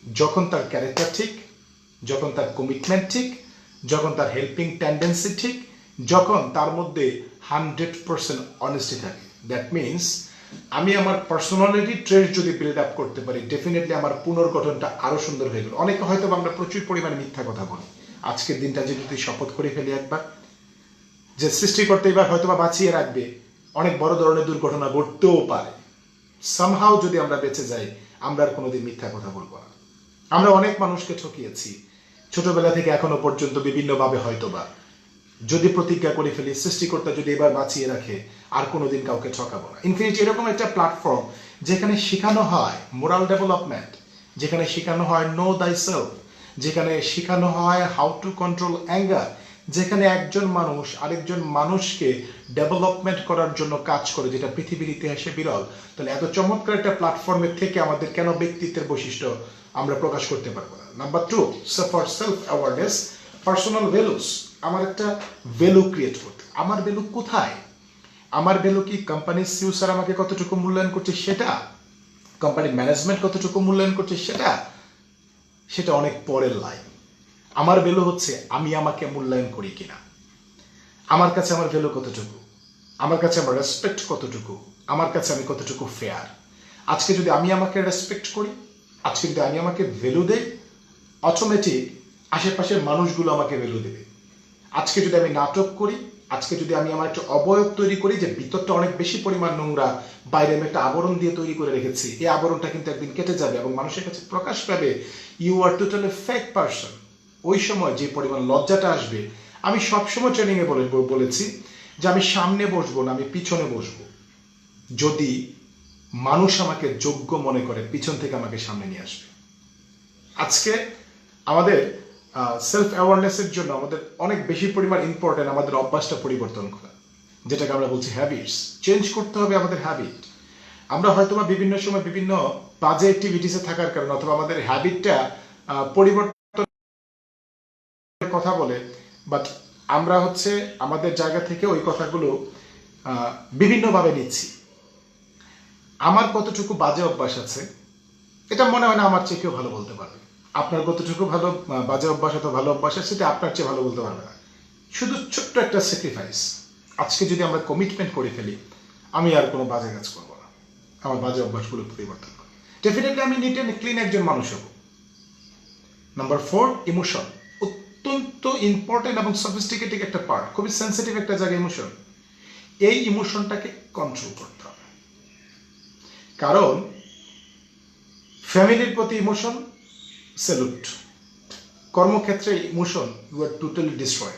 [SPEAKER 1] যখন তার ক্যারেক্টার ঠিক, যখন তার কমিটমেন্ট ঠিক, যখন তার হেল্পিং টেন্ডেন্সি ঠিক, যখন তার মধ্যে 100% অনেস্টি থাকে। দ্যাট মিনস আমি আমার পার্সোনালিটি ট্রেট যদি বিল্ড আপ করতে পারি, ডেফিনেটলি আমার পুনর্গঠনটা আরো সুন্দর হয়ে গেল। অনেকে হয়তো আমরা প্রচুর পরিমাণে মিথ্যা কথা বলি। আজকের দিনটা যদি শপথ করে ফেলি একবার, যে সৃষ্টিকর্তা এবার হয়তো বা বাঁচিয়ে রাখবে, অনেক বড় ধরনের দুর্ঘটনা ঘটতেও পারে, সামহাও যদি আমরা বেঁচে যাই, আমরা আর কোনোদিন মিথ্যা কথা বলবো না। আমরা অনেক মানুষকে ঠকিয়েছি ছোটবেলা থেকে এখনো পর্যন্ত বিভিন্নভাবে, হয়তোবা যদি প্রতিজ্ঞা করে ফেলি সৃষ্টিকর্তা যদি এবার বাঁচিয়ে রাখে আর কোনোদিন কাউকে ঠকাবো না। ইনফিনিটি এরকম একটা প্ল্যাটফর্ম যেখানে শেখানো হয় মোরাল ডেভেলপমেন্ট, যেখানে শেখানো হয় নো দাই সেলফ, যেখানে শেখানো হয় হাউ টু কন্ট্রোল অ্যাঙ্গার, যেখানে একজন মানুষ আরেকজন মানুষকে ডেভেলপমেন্ট করার জন্য কাজ করে, যেটা পৃথিবীর ইতিহাসে বিরল। তাহলে এত চমৎকার একটা প্ল্যাটফর্মের থেকে আমাদের কেন ব্যক্তিত্বের বৈশিষ্ট্য আমরা প্রকাশ করতে পারবো না? Number 2, for self awareness, personal values. আমার একটা ভ্যালু ক্রিয়েট করতে, আমার ভ্যালু কোথায়? আমার ভ্যালু কি কোম্পানির সিইও স্যার আমাকে কতটুকু মূল্যায়ন করছে সেটা, কোম্পানির ম্যানেজমেন্ট কতটুকু মূল্যায়ন করছে সেটা অনেক পরের লাইন। আমার ভ্যালু হচ্ছে আমি আমাকে মূল্যায়ন করি কিনা, আমার কাছে আমার ভ্যালু কতটুকু, আমার কাছে আমার রেসপেক্ট কতটুকু, আমার কাছে আমি কতটুকু ফেয়ার। আজকে যদি আমি আমাকে রেসপেক্ট করি, আজকে যদি আমি আমাকে ভ্যালু দেই, অটোমেটিক আশেপাশের মানুষগুলো আমাকে ভ্যালু দেবে। আজকে যদি আমি নাটক করি, আজকে যদি আমি আমার একটা অবয়ব তৈরি করি যে ভিতরটা অনেক বেশি পরিমাণ নোংরা, বাইরে আমি একটা আবরণ দিয়ে তৈরি করে রেখেছি, এই আবরণটা কিন্তু একদিন কেটে যাবে এবং মানুষের কাছে প্রকাশ পাবে you are totally fake person. ওই সময় যে পরিমাণ লজ্জাটা আসবে, আমি সবসময় ট্রেনিংয়ে বলেছি যে আমি সামনে বসবো না, আমি পিছনে বসবো। যদি মানুষ আমাকে যোগ্য মনে করে, পিছন থেকে আমাকে সামনে নিয়ে আসবে। আজকে আমাদের সেলফ অ্যাওয়ারনেসের জন্য আমাদের অনেক বেশি পরিমাণ ইম্পর্টেন্ট আমাদের অভ্যাসটা পরিবর্তন করা, যেটাকে আমরা বলছি হ্যাবিটস। চেঞ্জ করতে হবে আমাদের হ্যাবিট। আমরা হয়তোবা বিভিন্ন সময় বিভিন্ন বাজে অ্যাক্টিভিটিসে থাকার কারণে অথবা আমাদের হ্যাবিটটা পরিবর্তন কথা বলে, বাট আমরা হচ্ছে আমাদের জায়গা থেকে ওই কথাগুলো বিভিন্নভাবে নিচ্ছি। আমার কতটুকু বাজে অভ্যাস আছে এটা মনে হয় না আমার চেয়ে কেউ ভালো বলতে পারবে। আপনার কতটুকু ভালো বাজে অভ্যাস অথবা ভালো অভ্যাস আছে সেটা আপনার চেয়ে ভালো বলতে পারবে না। শুধু ছোট্ট একটা স্যাক্রিফাইস, আজকে যদি আমরা কমিটমেন্ট করে ফেলি আমি আর কোনো বাজে কাজ করবো না, আমার বাজে অভ্যাসগুলো পরিবর্তন করবো, ডেফিনেটলি আমি নিট অ্যান্ড ক্লিন একজন মানুষ হব। Number 4, emotion. অত্যন্ত ইম্পর্টেন্ট এবং সফিস্টিকেটেড একটা পার্ট, খুবই সেন্সিটিভ একটা জায়গা ইমোশন। এই ইমোশনটাকে কন্ট্রোল করতে হবে, কারণ ফ্যামিলির প্রতি ইমোশন স্যালুট, কর্মক্ষেত্রে emotion you are totally destroy,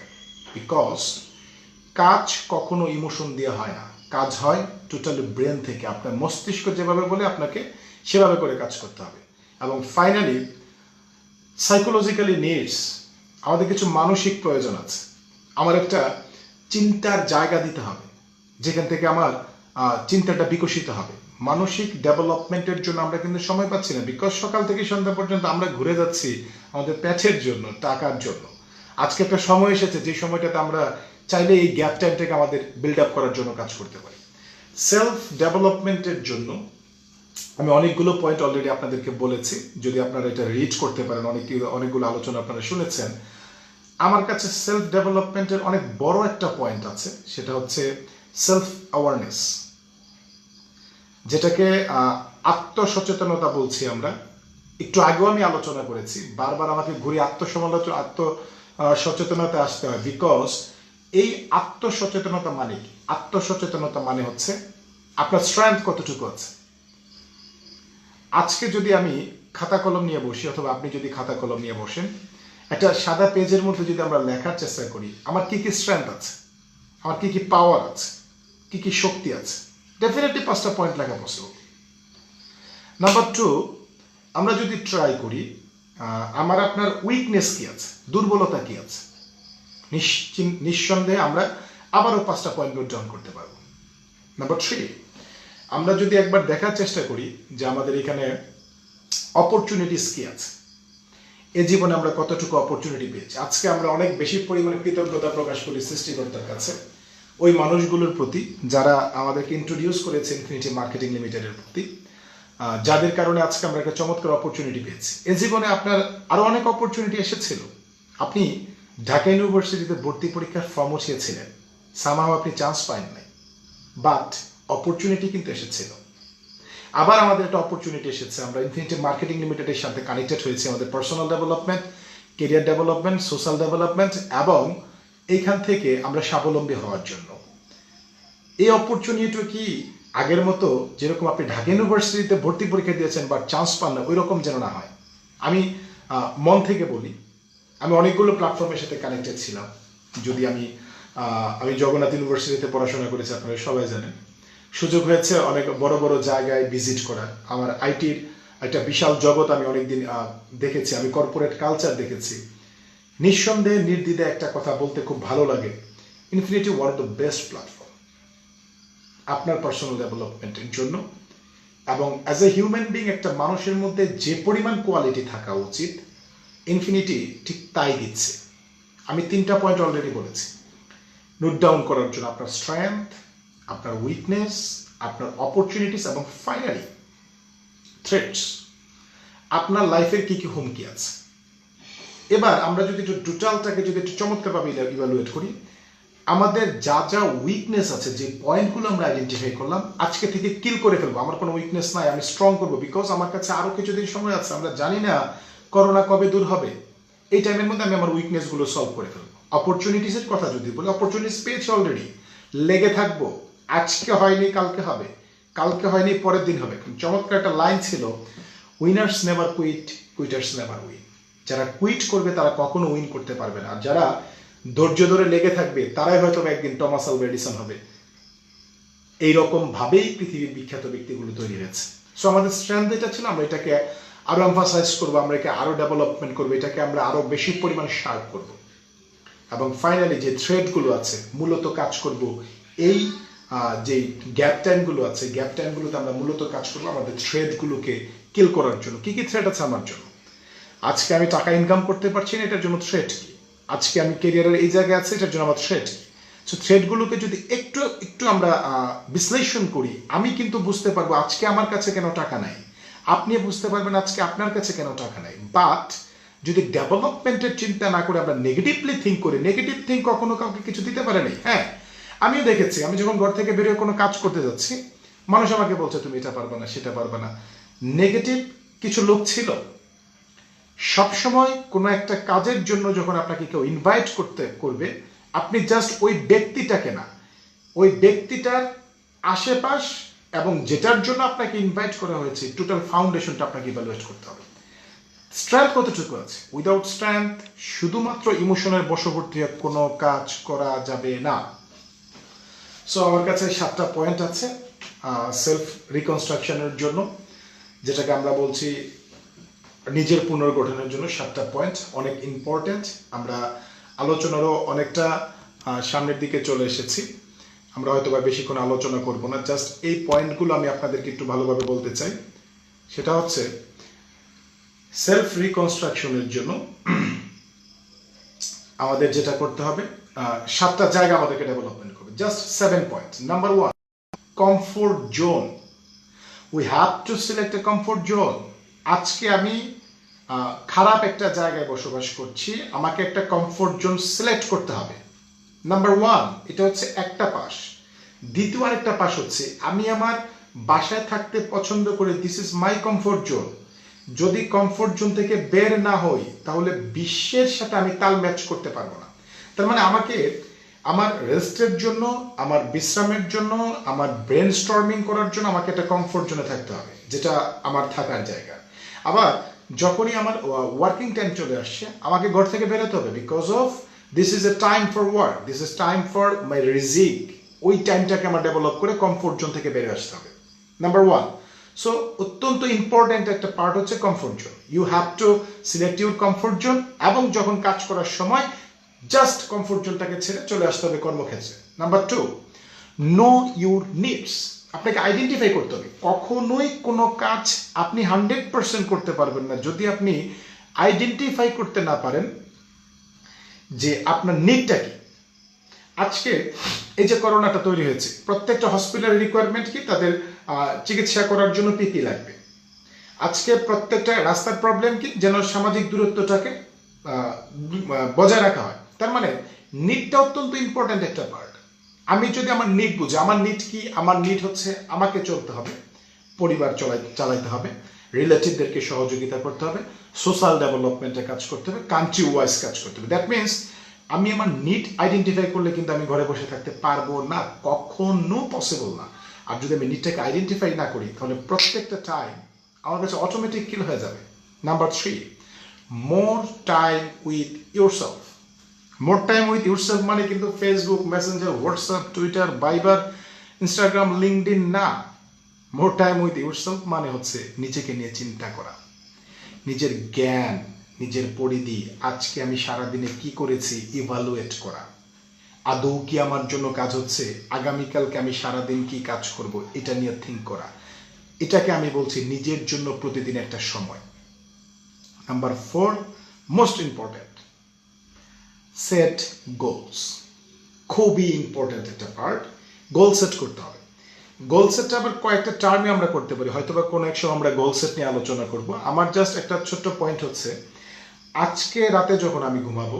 [SPEAKER 1] because কাজ কখনো ইমোশন দিয়ে হয় না, কাজ হয় টোটালি ব্রেন থেকে। আপনার মস্তিষ্ক যেভাবে বলে আপনাকে সেভাবে করে কাজ করতে হবে। এবং ফাইনালি সাইকোলজিক্যালি নিডস, আমাদের কিছু মানসিক প্রয়োজন আছে। আমার একটা চিন্তার জায়গা দিতে হবে যেখান থেকে আমার চিন্তাটা বিকশিত হবে। মানসিক ডেভেলপমেন্টের জন্য আমরা কিন্তু সময় পাচ্ছি না, বিকজ সকাল থেকে সন্ধ্যা পর্যন্ত আমরা ঘুরে যাচ্ছি আমাদের প্যাচের জন্য, টাকার জন্য। আজকে একটা সময় এসেছে যে সময়টাতে আমরা চাইলে এই গ্যাপ টাইমটাকে আমাদের বিল্ড আপ করার জন্য কাজ করতে পারি। সেলফ ডেভেলপমেন্টের জন্য আমি অনেকগুলো পয়েন্ট অলরেডি আপনাদেরকে বলেছি, যদি আপনারা এটা রিড করতে পারেন, অনেকগুলো আলোচনা আপনারা শুনেছেন। আমার কাছে সেলফ ডেভেলপমেন্টের অনেক বড় একটা পয়েন্ট আছে, সেটা হচ্ছে সেলফ অ্যাওয়ারনেস, যেটাকে আত্মসচেতনতা বলছি আমরা। একটু আগেও আমি আলোচনা করেছি, বারবার আমাকে ঘুরে আত্মসচেতনতা আসতে হয়, বিকজ এই আত্মসচেতনতা মানে কি? আত্মসচেতনতা মানে হচ্ছে আপনার স্ট্রেংথ কতটুকু আছে। আজকে যদি আমি খাতা কলম নিয়ে বসি, অথবা আপনি যদি খাতা কলম নিয়ে বসেন, একটা সাদা পেজের মধ্যে যদি আমরা লেখার চেষ্টা করি আমার কি কি স্ট্রেংথ আছে, আমার কি কি পাওয়ার আছে, কি কি শক্তি আছে, ডেফিনেটলি 5টা পয়েন্ট লেখা পসিবল। নাম্বার 2, আমরা যদি ট্রাই করি আমার আপনার উইকনেস কি আছে, দুর্বলতা কি আছে, নিঃসন্দেহে আমরা আবারও 5টা পয়েন্ট নোট ডাউন করতে পারবো। নাম্বার 3, আমরা যদি একবার দেখার চেষ্টা করি যে আমাদের এখানে অপরচুনিটিস কি আছে, এ জীবনে আমরা কতটুকু অপরচুনিটি পেয়েছি। আজকে আমরা অনেক বেশি পরিমাণে কৃতজ্ঞতা প্রকাশ করি সৃষ্টিকর্তার কাছে, ওই মানুষগুলোর প্রতি যারা আমাদেরকে ইন্ট্রোডিউস করেছে ইনফিনিটি মার্কেটিং লিমিটেডের প্রতি, যাদের কারণে আজকে আমরা একটা চমৎকার অপরচুনিটি পেয়েছি। এ জীবনে আপনার আরো অনেক অপরচুনিটি এসেছিল। আপনি ঢাকা ইউনিভার্সিটিতে ভর্তি পরীক্ষার ফর্ম উঠিয়েছিলেন, সামহাও আপনি চান্স পান নাই, বাট অপরচুনিটি কিন্তু এসেছিল। আবার আমাদের একটা অপরচুনিটি এসেছে, আমরা ইনফিনিটি মার্কেটিং লিমিটেডের সাথে কানেক্টেড হয়েছি আমাদের personal development, career development, social development এবং এইখান থেকে আমরা স্বাবলম্বী হওয়ার জন্য। এই অপরচুনিটি কি আগের মতো যেরকম আপনি ঢাকা ইউনিভার্সিটিতে ভর্তি পরীক্ষা দিয়েছেন বাট চান্স পান না, ওই রকম যেন না হয়। আমি মন থেকে বলি, আমি অনেকগুলো প্ল্যাটফর্মের সাথে কানেক্টেড ছিলাম। যদি আমি জগন্নাথ ইউনিভার্সিটিতে পড়াশোনা করেছি, আপনারা সবাই জানেন। সুযোগ হয়েছে অনেক বড় বড় জায়গায় ভিজিট করার। আমার আইটির একটা বিশাল জগৎ আমি অনেকদিন দেখেছি, আমি কর্পোরেট কালচার দেখেছি। নিঃসন্দেহে নির্দ্বিধায় একটা কথা বলতে খুব ভালো লাগে, infinity one of the best platform আপনার পার্সোনাল ডেভেলপমেন্টের জন্য। এবং অ্যাজ এ হিউম্যান বিং একটা মানুষের মধ্যে যে পরিমাণ কোয়ালিটি থাকা উচিত, ইনফিনিটি ঠিক তাই দিচ্ছে। আমি 3টা পয়েন্ট অলরেডি বলেছি নোট ডাউন করার জন্য: আপনার স্ট্রেংথ, আপনার উইকনেস, আপনার অপরচুনিটিস এবং ফাইনালি থ্রেটস। আপনার লাইফের কি কি হুমকি আছে। এবার আমরা যদি একটু টোটালটাকে যদি একটু চমৎকারভাবে ইভ্যালুয়েট করি, আমাদের যা যা উইকনেস আছে, যে পয়েন্টগুলো আমরা আইডেন্টিফাই করলাম, আজকে থেকে কিল করে ফেলবো। আমার কোনো উইকনেস নাই, আমি স্ট্রং করবো, বিকজ আমার কাছে আরো কিছুদিন সময় আছে। আমরা জানি না করোনা কবে দূর হবে। এই টাইমের মধ্যে আমি আমার উইকনেসগুলো সলভ করে ফেলবো। অপরচুনিটিসের কথা যদি বলি, অপরচুনিটিস পেয়েছি অলরেডি, লেগে থাকবো। আজকে হয়নি কালকে হবে, কালকে হয়নি পরের দিন হবে। চমৎকার একটা লাইন ছিল, winners never quit, quitters never win. যারা কুইট করবে তারা কখনো উইন করতে পারবে না, আর যারা ধৈর্য ধরে লেগে থাকবে তারাই হয়তো একদিন টমাস আলভা এডিসন হবে। এইরকম ভাবেই পৃথিবীর বিখ্যাত ব্যক্তিগুলো তৈরি হয়েছে। সো আমাদের স্ট্রেংথ এটা ছিল, আমরা এটাকে আরো এমফাসাইজ করবো, আমরা এটাকে আরো ডেভেলপমেন্ট করবো, এটাকে আমরা আরো বেশি পরিমাণ শার্প করবো। এবং ফাইনালি যে থ্রেডগুলো আছে, মূলত কাজ করব এই যে গ্যাপ টাইমগুলো আছে, গ্যাপ টাইমগুলোতে আমরা মূলত কাজ করবো আমাদের থ্রেডগুলোকে কিল করার জন্য। কি কি থ্রেড আছে আমার জন্য? আজকে আমি টাকা ইনকাম করতে পারছি না, এটার জন্য থ্রেড কি? আজকে আমি ক্যারিয়ারের এই জায়গায় আছে, এটার জন্য আমার থ্রেড কি? সো থ্রেডগুলোকে যদি একটু একটু আমরা বিশ্লেষণ করি, আমি কিন্তু বুঝতে পারবো আজকে আমার কাছে কেন টাকা নাই, আপনি বুঝতে পারবেন আজকে আপনার কাছে কেন টাকা নাই। বাট যদি ডেভেলপমেন্টের চিন্তা না করে আমরা নেগেটিভলি থিঙ্ক করি, নেগেটিভ থিঙ্ক কখনো কাউকে কিছু দিতে পারে নাই। হ্যাঁ, আমিও দেখেছি, আমি যখন ঘর থেকে বেরিয়ে কোনো কাজ করতে যাচ্ছি, মানুষ আমাকে বলছে তুমি এটা পারবে না, সেটা পারবে না। নেগেটিভ কিছু লোক ছিল। সবসময় কোনো একটা কাজের জন্য যখন আপনাকে কেউ ইনভাইট করবে, আপনি জাস্ট ওই ব্যক্তিটাকে না, ওই ব্যক্তিটার আশেপাশ এবং যেটার জন্য আপনাকে ইনভাইট করা হয়েছে, টোটাল ফাউন্ডেশনটা আপনাকে ইভ্যালুয়েট করতে হবে। স্ট্রেংথ কতটুকু আছে? উইদাউট স্ট্রেংথ শুধুমাত্র ইমোশনের বশবর্তী কোনো কাজ করা যাবে না। সো আমার কাছে 7টা পয়েন্ট আছে সেলফ রিকনস্ট্রাকশনের জন্য, যেটাকে আমরা বলছি নিজের পুনর্গঠনের জন্য। 7টা পয়েন্ট অনেক ইম্পর্টেন্ট। আমরা আলোচনারও অনেকটা সামনের দিকে চলে এসেছি। আমরা হয়তো বা বেশিক্ষণ আলোচনা করব না, জাস্ট এই পয়েন্টগুলো আমি আপনাদেরকে একটু ভালোভাবে বলতে চাই। সেটা হচ্ছে সেলফ রিকনস্ট্রাকশনের জন্য আমাদের যেটা করতে হবে, 7টা জায়গা আমাদেরকে ডেভেলপমেন্ট করবে। Just 7 point. Number 1, comfort zone. We have to select A comfort zone. আজকে আমি খারাপ একটা জায়গায় বসবাস করছি, আমাকে একটা কমফোর্ট জোন সিলেক্ট করতে হবে। নাম্বার 1, এটা হচ্ছে একটা পাশ। দ্বিতীয় আরেকটা পাশ হচ্ছে আমি আমার বাসায় থাকতে পছন্দ করে, this is my comfort zone. যদি কমফোর্ট জোন থেকে বের না হই, তাহলে বিশ্বের সাথে আমি তাল ম্যাচ করতে পারবো না। তার মানে আমাকে আমার রেস্টের জন্য, আমার বিশ্রামের জন্য, আমার ব্রেন স্টর্মিং করার জন্য আমাকে একটা কমফোর্ট জোনে থাকতে হবে, যেটা আমার থাকার জায়গা। আবার যখনই আমার ওয়ার্কিং টাইম চলে আসছে, আমাকে ঘর থেকে বেরোতে হবে, because of this is a time for work, this is time for my রিজিক। ওই টাইমটাকে আমার ডেভেলপ করে কমফোর্ট জোন থেকে বেরিয়ে আসতে হবে। নাম্বার 1। সো অত্যন্ত ইম্পর্টেন্ট একটা পার্ট হচ্ছে comfort zone. You have to select your comfort zone, এবং যখন কাজ করার সময় জাস্ট কমফোর্ট জোনটাকে ছেড়ে চলে আসতে হবে কর্মক্ষেত্রে। Number 2, no your needs. আপনাকে আইডেন্টিফাই করতে হবে। কখনোই কোনো কাজ আপনি 100% করতে পারবেন না যদি আপনি আইডেন্টিফাই করতে না পারেন যে আপনার নিডটা কি। আজকে এই যে করোনাটা তৈরি হয়েছে, প্রত্যেকটা হসপিটালের রিকোয়ারমেন্ট কি? তাদের চিকিৎসা করার জন্য পিপি লাগবে। আজকে প্রত্যেকটা রাস্তার প্রবলেম কি? যেন সামাজিক দূরত্বটাকে বজায় রাখা হয়। তার মানে নিডটা অত্যন্ত ইম্পর্টেন্ট একটা পার্ট। আমি যদি আমার নিড বুঝি, আমার নিড কি? আমার নিড হচ্ছে আমাকে চলতে হবে, পরিবার চালাইতে হবে, রিলেটিভদেরকে সহযোগিতা করতে হবে, সোশ্যাল ডেভেলপমেন্টে কাজ করতে হবে, কান্ট্রি ওয়াইজ কাজ করতে হবে। দ্যাট মিনস আমি আমার নিড আইডেন্টিফাই করলে কিন্তু আমি ঘরে বসে থাকতে পারবো না, কখনো পসিবল না। আর যদি আমি নিডটাকে আইডেন্টিফাই না করি, তাহলে প্রত্যেকটা টাইম আমার কাছে অটোমেটিক কিল হয়ে যাবে। Number 3, more time with yourself. more time with yourself মানে কিন্তু Facebook, Messenger, WhatsApp, Twitter, Viber, Instagram, LinkedIn না। more time with yourself মানে হচ্ছে নিজেকে নিয়ে চিন্তা করা, নিজের জ্ঞান, নিজের পরিধি, আজকে আমি সারাদিনে কি করেছি ইভালুয়েট করা, আদৌ কি আমার জন্য কাজ হচ্ছে, আগামীকালকে আমি সারাদিন কি কাজ করব এটা নিয়ে থিঙ্ক করা, এটাকে আমি বলছি নিজের জন্য প্রতিদিন একটা সময়। Number 4, most important, set goals. খুবই ইম্পর্টেন্ট একটা পার্ট, গোল সেট করতে হবে। গোল সেটটা আবার কয়েকটা টার্মে আমরা করতে পারি, হয়তো বা কোনো এক সময় আমরা গোল সেট নিয়ে আলোচনা করব। আমার জাস্ট একটা ছোট্ট পয়েন্ট হচ্ছে, আজকে রাতে যখন আমি ঘুমাবো,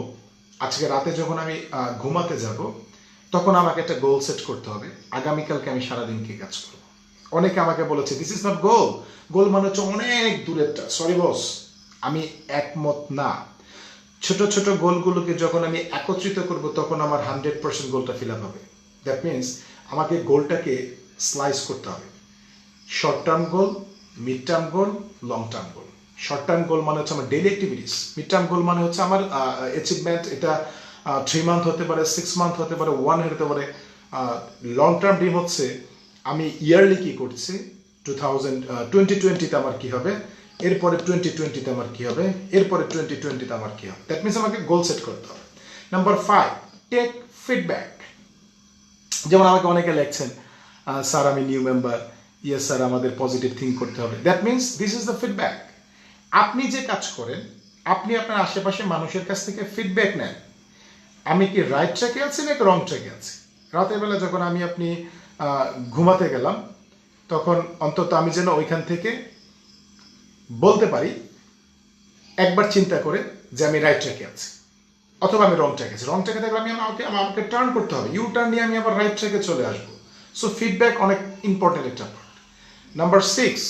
[SPEAKER 1] আজকে রাতে যখন আমি ঘুমাতে যাব, তখন আমাকে একটা গোল সেট করতে হবে, আগামীকালকে আমি সারাদিন কি কাজ করব। অনেকে আমাকে বলেছে দিস ইজ নট গোল, গোল মানে হচ্ছে অনেক দূরেরটা। সরি বস, আমি একমত না। ছোট ছোট গোলগুলোকে যখন আমি একত্রিত করব, তখন আমার 100% গোলটা ফিল আপ হবে। দ্যাট মিনস আমাকে গোলটাকে স্লাইস করতে হবে, short term goal, mid term goal, long term goal. Short term goal মানে হচ্ছে আমার daily activities, mid term goal মানে হচ্ছে আমার অ্যাচিভমেন্ট, এটা 3 মান্থ হতে পারে, 6 মান্থ হতে পারে, 1 হতে পারে। লং টার্ম ড্রিম হচ্ছে আমি ইয়ারলি কি করছি, 2020-তে আমার কি হবে, এরপরে 2020-তে আমার কি হবে, এরপরে 2020-তে আমার কি হবে। দ্যাট মিনস আমাকে গোল সেট করতে হবে। Number 5, take feedback. যেমন আমাকে অনেকে লেখছেন, স্যার আমি নিউ মেম্বার, ইয়েস স্যার আমাদের পজিটিভ থিঙ্ক করতে হবে। That means this is the feedback. আপনি যে কাজ করেন, আপনি আপনার আশেপাশে মানুষের কাছ থেকে ফিডব্যাক নেন, আমি কি রাইট ট্র্যাকে আছি নাকি রং ট্র্যাকে আছি। রাতের বেলা যখন আপনি ঘুমাতে গেলাম, তখন অন্তত আমি যেন ওইখান থেকে বলতে পারি একবার চিন্তা করে যে আমি রাইট ট্র্যাকে আছি অথবা আমি রং ট্র্যাকে আছি। রং ট্র্যাকে থাকলে আমাকে টার্ন করতে হবে, ইউ টার্ন নিয়ে আমি আবার রাইট ট্র্যাকে চলে আসবো। সো ফিডব্যাক অনেক ইম্পর্টেন্ট একটা পার্ট। নাম্বার 6,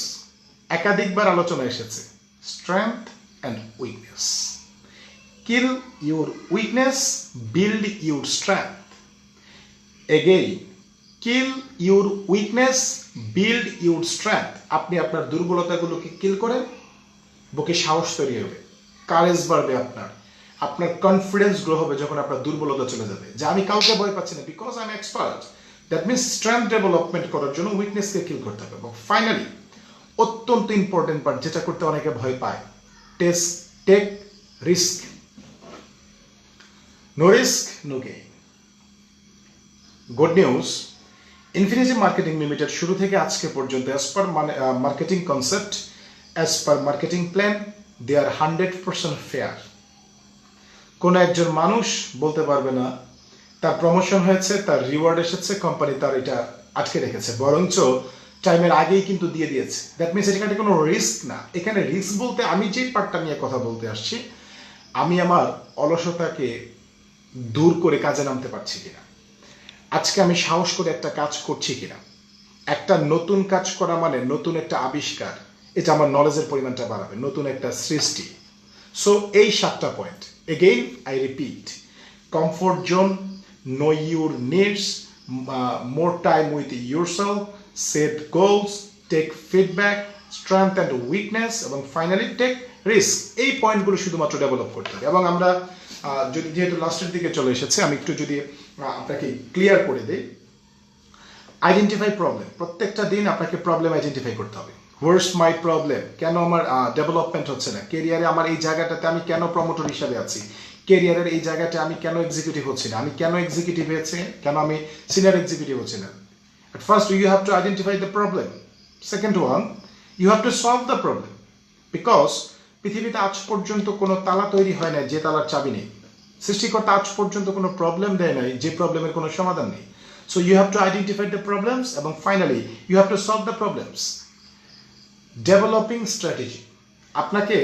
[SPEAKER 1] একাধিকবার আলোচনা এসেছে, strength and weakness. Kill your weakness, build your strength. Again, kill your weakness, build your strength. আপনি আপনার দুর্বলতাগুলোকে কিল করেন, বুকে সাহস তৈরি হবে, কারেজ বাড়বে, আপনার কনফিডেন্স গ্রো হবে যখন আপনার দুর্বলতা চলে যাবে, যে আমি কাউকে ভয় পাচ্ছি না, because I am expert. That means strength development করার জন্য উইকনেসকে কিল করতে হবে। এবং ফাইনালি অত্যন্ত ইম্পর্টেন্ট পার্ট, যেটা করতে অনেকে ভয় পায়, take risk. No risk no gain. Good news, infinity marketing limited শুরু থেকে আজকে পর্যন্ত as per marketing concept, as per marketing plan, they are 100% fair. কোনো একজন মানুষ বলতে পারবে না তার প্রমোশন হয়েছে, তার রিওয়ার্ড এসেছে, কোম্পানি তার এটা আটকে রেখেছে, বরঞ্চ টাইমের আগেই কিন্তু দিয়ে দিয়েছে। দ্যাট মিনস এখানে কোনো রিস্ক না। এখানে রিস্ক বলতে আমি যে পার্টটা নিয়ে কথা বলতে আসছি, আমি আমার অলসতাকে দূর করে কাজে নামতে পারছি কিনা, আজকে আমি সাহস করে একটা কাজ করছি কিনা। একটা নতুন কাজ করা মানে নতুন একটা আবিষ্কার, এটা আমার নলেজের পরিমাণটা বাড়াবে, নতুন একটা সৃষ্টি। সো এই 7টা point, again I repeat, comfort zone, know your needs, more time with yourself, set goals, take feedback, strength and weakness, এবং ফাইনালি টেক রিস্ক। এই পয়েন্টগুলো শুধুমাত্র ডেভেলপ করতে হবে। এবং আমরা যদি যেহেতু লাস্টের দিকে চলে এসেছে, আমি একটু যদি আপনাকে ক্লিয়ার করে দিই, আইডেন্টিফাই প্রবলেম। প্রত্যেকটা দিন আপনাকে প্রবলেম আইডেন্টিফাই করতে হবে। হোয়াটস মাই প্রবলেম, কেন আমার ডেভেলপমেন্ট হচ্ছে না, কেরিয়ারে আমার এই জায়গাটাতে আমি কেন প্রমোটর হিসাবে আছি, কেরিয়ারের এই জায়গাটা আমি কেন এক্সিকিউটিভ হচ্ছি না, আমি কেন এক্সিকিউটিভ হয়েছে, কেন আমি সিনিয়র এক্সিকিউটিভ হচ্ছি না। At first you have to identify the problem. Second one, you have to solve the problem. Because পৃথিবীতে আজ পর্যন্ত কোনো তালা তৈরি হয় না যে তালার চাবি নেই। সৃষ্টিকর্তা আজ পর্যন্ত কোনো প্রবলেম দেয় নাই যে প্রবলেমের কোনো সমাধান নেই। So you have to identify the problems এবং finally you have to solve the problems. Developing strategy, আপনাকে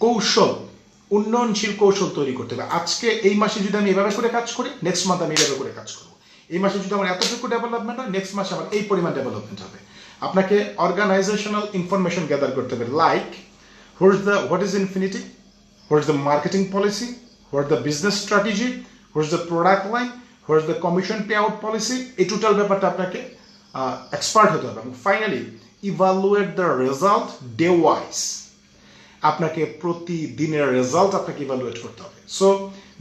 [SPEAKER 1] কৌশল, উন্নয়নশীল কৌশল তৈরি করতে হবে। আজকে এই মাসে যদি আমি এভাবে করে কাজ করি, নেক্সট মান্থ আমি এভাবে করে কাজ করবো। এই মাসে যদি আমার এতটুকু ডেভেলপমেন্ট হয়, নেক্সট মাসে আমার এই পরিমাণ ডেভেলপমেন্ট হবে। আপনাকে অর্গানাইজেশনাল ইনফরমেশন গ্যাদার করতে হবে, like what is infinity, what is the marketing policy, what the business strategy, what is the product line, what is the commission pay out policy. এই টোটাল ব্যাপারটা আপনাকে এক্সপার্ট হতে হবে। এবং finally evaluate the result day wise. আপনাকে প্রতিদিনের result আপনাকে evaluate করতে হবে। সো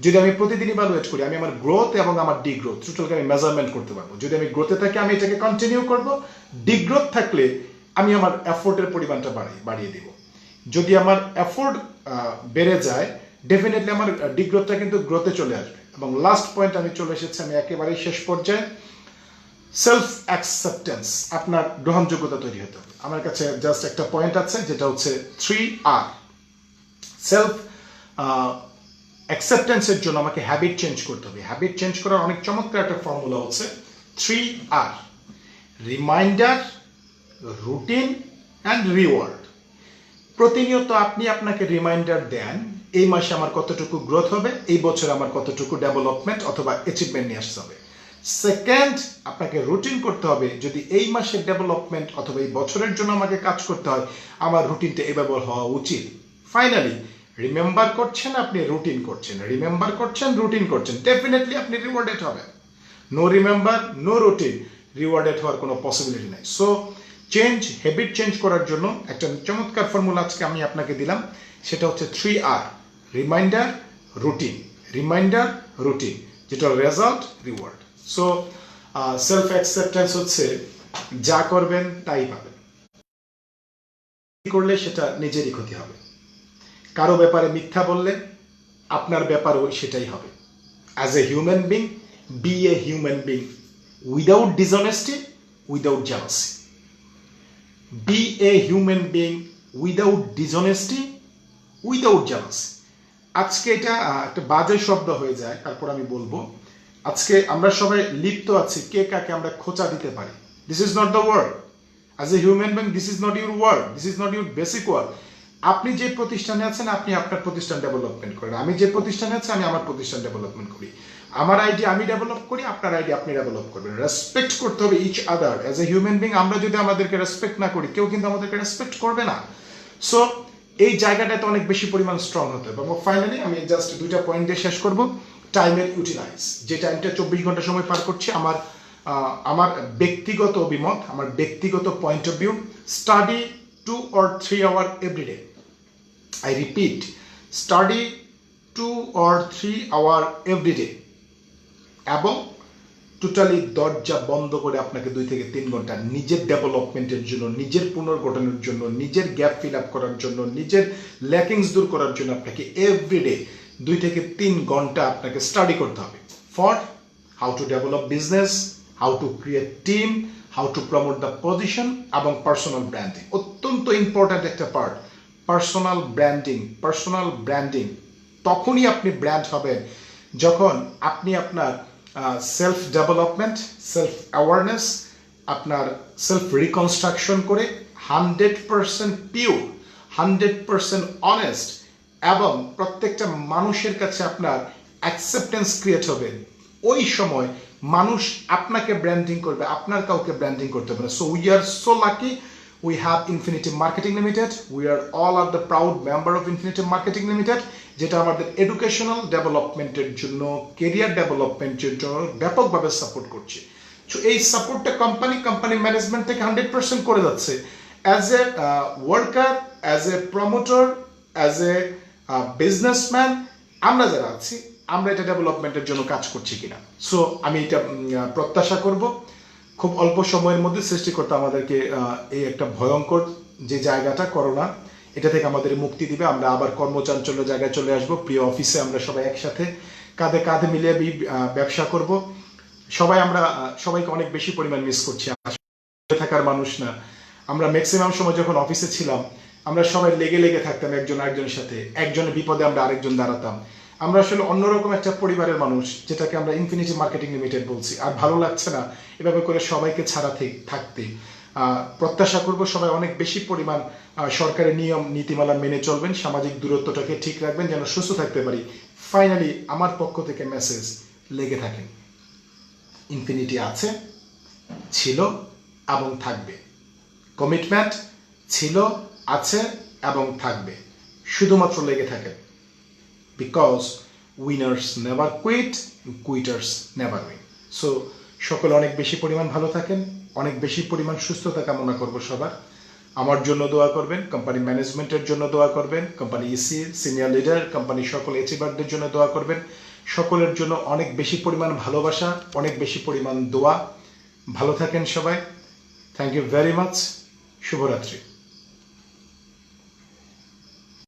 [SPEAKER 1] যদি আমি প্রতিদিন ইভ্যালুয়েট করি, আমি আমার গ্রোথ এবং আমার ডিগ্রোথ টোটালকে আমি মেজারমেন্ট করতে পারবো। যদি আমি গ্রোথে থাকি আমি এটাকে কন্টিনিউ করব, ডিগ্রোথ থাকলে আমি আমার এফোর্টের পরিমাণটা বাড়িয়ে দিব। যদি আমার এফোর্ট বেড়ে যায়, ডেফিনেটলি আমার ডিগ্রোথটা কিন্তু গ্রোথে চলে আসবে। এবং লাস্ট পয়েন্ট আমি চলে এসেছি, আমি একেবারেই শেষ পর্যায়ে, সেলফ অ্যাকসেপ্টেন্স। আপনার গ্রহণযোগ্যতা তৈরি হতে হবে। আমার কাছে জাস্ট একটা পয়েন্ট আছে, যেটা হচ্ছে 3R। সেলফ অ্যাকসেপ্টেন্সের জন্য আমাকে হ্যাবিট চেঞ্জ করতে হবে। হ্যাবিট চেঞ্জ করার অনেক চমৎকার একটা ফর্মুলা হচ্ছে 3R: reminder, routine and reward. প্রতিনিয়ত আপনি আপনাকে রিমাইন্ডার দেন, এই মাসে আমার কতটুকু গ্রোথ হবে, এই বছর আমার কতটুকু ডেভেলপমেন্ট অথবা অ্যাচিভমেন্ট নিয়ে আসতে হবে। সেকেন্ড, আপনাকে রুটিন করতে হবে, যদি এই মাসের ডেভেলপমেন্ট অথবা এই বছরের জন্য আমাকে কাজ করতে হয়, আমার রুটিনটা এভাবে হওয়া উচিত। ফাইনালি, রিমেম্বার করছেন, আপনি রুটিন করছেন, রিমেম্বার করছেন, রুটিন করছেন, ডেফিনেটলি আপনি রিওয়ার্ডেড হবেন। No remember, no routine, rewarded হওয়ার কোনো পসিবিলিটি নাই। সো হ্যাবিট চেঞ্জ করার জন্য একটা চমৎকার ফর্মুলা আজকে আমি আপনাকে দিলাম, সেটা হচ্ছে 3R: reminder, routine, reminder, routine, যেটা result, reward. So self acceptance হচ্ছে যা করবেন তাই পাবেন, করলে সেটা নিজেরই ক্ষতি হবে। কারো ব্যাপারে মিথ্যা বললে আপনার ব্যাপারেও সেটাই হবে। As a human being, be a human being without dishonesty, without jealousy. Be a human being without dishonesty, without jealousy. আজকে এটা একটা বাজে শব্দ হয়ে যায়, তারপর আমি বলবো, আজকে আমরা সবাই লিপ্ত আছি কে কাকে আমরা খোঁচা দিতে পারি। This is not the world. As a human being, this is not your world, this is not your basic world. আপনি যে প্রতিষ্ঠানে আছেন, আপনি আপনার প্রতিষ্ঠান ডেভেলপমেন্ট করেন। আমি যে প্রতিষ্ঠানে আছি, আমি আমার প্রতিষ্ঠান ডেভেলপমেন্ট করি। আমার আইডি আমি ডেভেলপ করি, আপনার আইডি আপনি ডেভেলপ করবেন। রেসপেক্ট করতে হবে each other. As a human being আমরা যদি আমাদেরকে রেসপেক্ট না করি, কেউ কিন্তু আমাদেরকে রেসপেক্ট করবে না। সো এই জায়গাটাতে অনেক বেশি পরিমাণ স্ট্রং হতে হবে। এবং ফাইনালি আমি জাস্ট দুইটা পয়েন্ট দিয়ে শেষ করব। টাইমের ইউটিলাইজ, যে টাইমটা 24 ঘন্টা সময় পার করছি, আমার ব্যক্তিগত অভিমত, আমার ব্যক্তিগত point of view, study 2 or 3 hours every day. I repeat, study 2 or 3 hours every day. এবং টোটালি দরজা বন্ধ করে আপনাকে 2 থেকে 3 ঘন্টা নিজের ডেভেলপমেন্টের জন্য, নিজের পুনর্গঠনের জন্য, নিজের গ্যাপ ফিল আপ করার জন্য, নিজের ল্যাকিংস দূর করার জন্য আপনাকে এভরিডে 2 থেকে 3 ঘন্টা আপনাকে স্টাডি করতে হবে। For how to develop business, how to create team, how to promote the position এবং পার্সোনাল ব্র্যান্ডিং। অত্যন্ত ইম্পর্ট্যান্ট একটা part personal branding. Personal branding তখনই আপনি ব্র্যান্ড হবেন যখন আপনি আপনার সেলফ ডেভেলপমেন্ট, সেলফ অ্যাওয়ারনেস, আপনার সেলফ রিকনস্ট্রাকশন করে 100% পিওর, 100% অনেস্ট এবং প্রত্যেকটা মানুষের কাছে আপনার অ্যাকসেপ্টেন্স ক্রিয়েট হবে। ওই সময় মানুষ আপনাকে ব্র্যান্ডিং করবে, আপনার কাউকে ব্র্যান্ডিং করতে হবে না। So we are so lucky, we have Infinity Marketing Limited. We are all are the proud member of Infinity Marketing Limited, যেটা আমাদের এডুকেশনাল ডেভেলপমেন্টের জন্য, কেরিয়ার ডেভেলপমেন্টের জন্য ব্যাপকভাবে সাপোর্ট করছে। সো এই সাপোর্টটা কোম্পানি ম্যানেজমেন্ট থেকে 100% করে যাচ্ছে। As a worker, as a promoter, as a businessman, আমরা যারা আছি, আমরা এটা ডেভেলপমেন্টের জন্য কাজ করছি কিনা। সো আমি এটা প্রত্যাশা করব খুব অল্প সময়ের মধ্যে সৃষ্টিকর্তা আমাদেরকে এই একটা ভয়ঙ্কর যে জায়গাটা করোনা, এটা থেকে আমাদের মুক্তি দিবে। আমরা আবার কর্মচাঞ্চল্য জায়গায় চলে আসবো। প্রিয় অফিসে আমরা সবাই একসাথে কাঁধে কাঁধে মিলিয়ে ব্যবসা করব। আমরা সবাইকে অনেক বেশি পরিমাণ মিস করছি। থাকার মানুষ না আমরা। ম্যাক্সিমাম সময় যখন অফিসে ছিলাম, আমরা সবাই লেগে থাকতাম একজন আরেকজনের সাথে। একজনের বিপদে আমরা আরেকজন দাঁড়াতাম। আমরা আসলে অন্যরকম একটা পরিবারের মানুষ, যেটাকে আমরা ইনফিনিটি মার্কেটিং লিমিটেড বলছি। আর ভালো লাগছে না এভাবে করে সবাইকে ছাড়া থাকতে। প্রত্যাশা করব সবাই অনেক বেশি পরিমাণ সরকারের নিয়ম নীতিমালা মেনে চলবেন, সামাজিক দূরত্বটাকে ঠিক রাখবেন, যেন সুস্থ থাকতে পারি। ফাইনালি আমার পক্ষ থেকে মেসেজ, লেগে থাকেন। ইনফিনিটি আছে, ছিল এবং থাকবে। কমিটমেন্ট ছিল, আছে এবং থাকবে। শুধুমাত্র লেগে থাকেন। Because winners never quit, quitters never win. So সকলে অনেক বেশি পরিমাণ ভালো থাকেন, অনেক বেশি পরিমাণ সুস্থতা কামনা করব সবার। আমার জন্য দোয়া করবেন, কোম্পানি ম্যানেজমেন্টের জন্য দোয়া করবেন, কোম্পানি ইসি সিনিয়র লিডার, কোম্পানির সকল অ্যাচিভারদের জন্য দোয়া করবেন। সকলের জন্য অনেক বেশি পরিমাণ ভালোবাসা, অনেক বেশি পরিমাণ দোয়া। ভালো থাকেন সবাই। Thank you very much. শুভরাত্রি।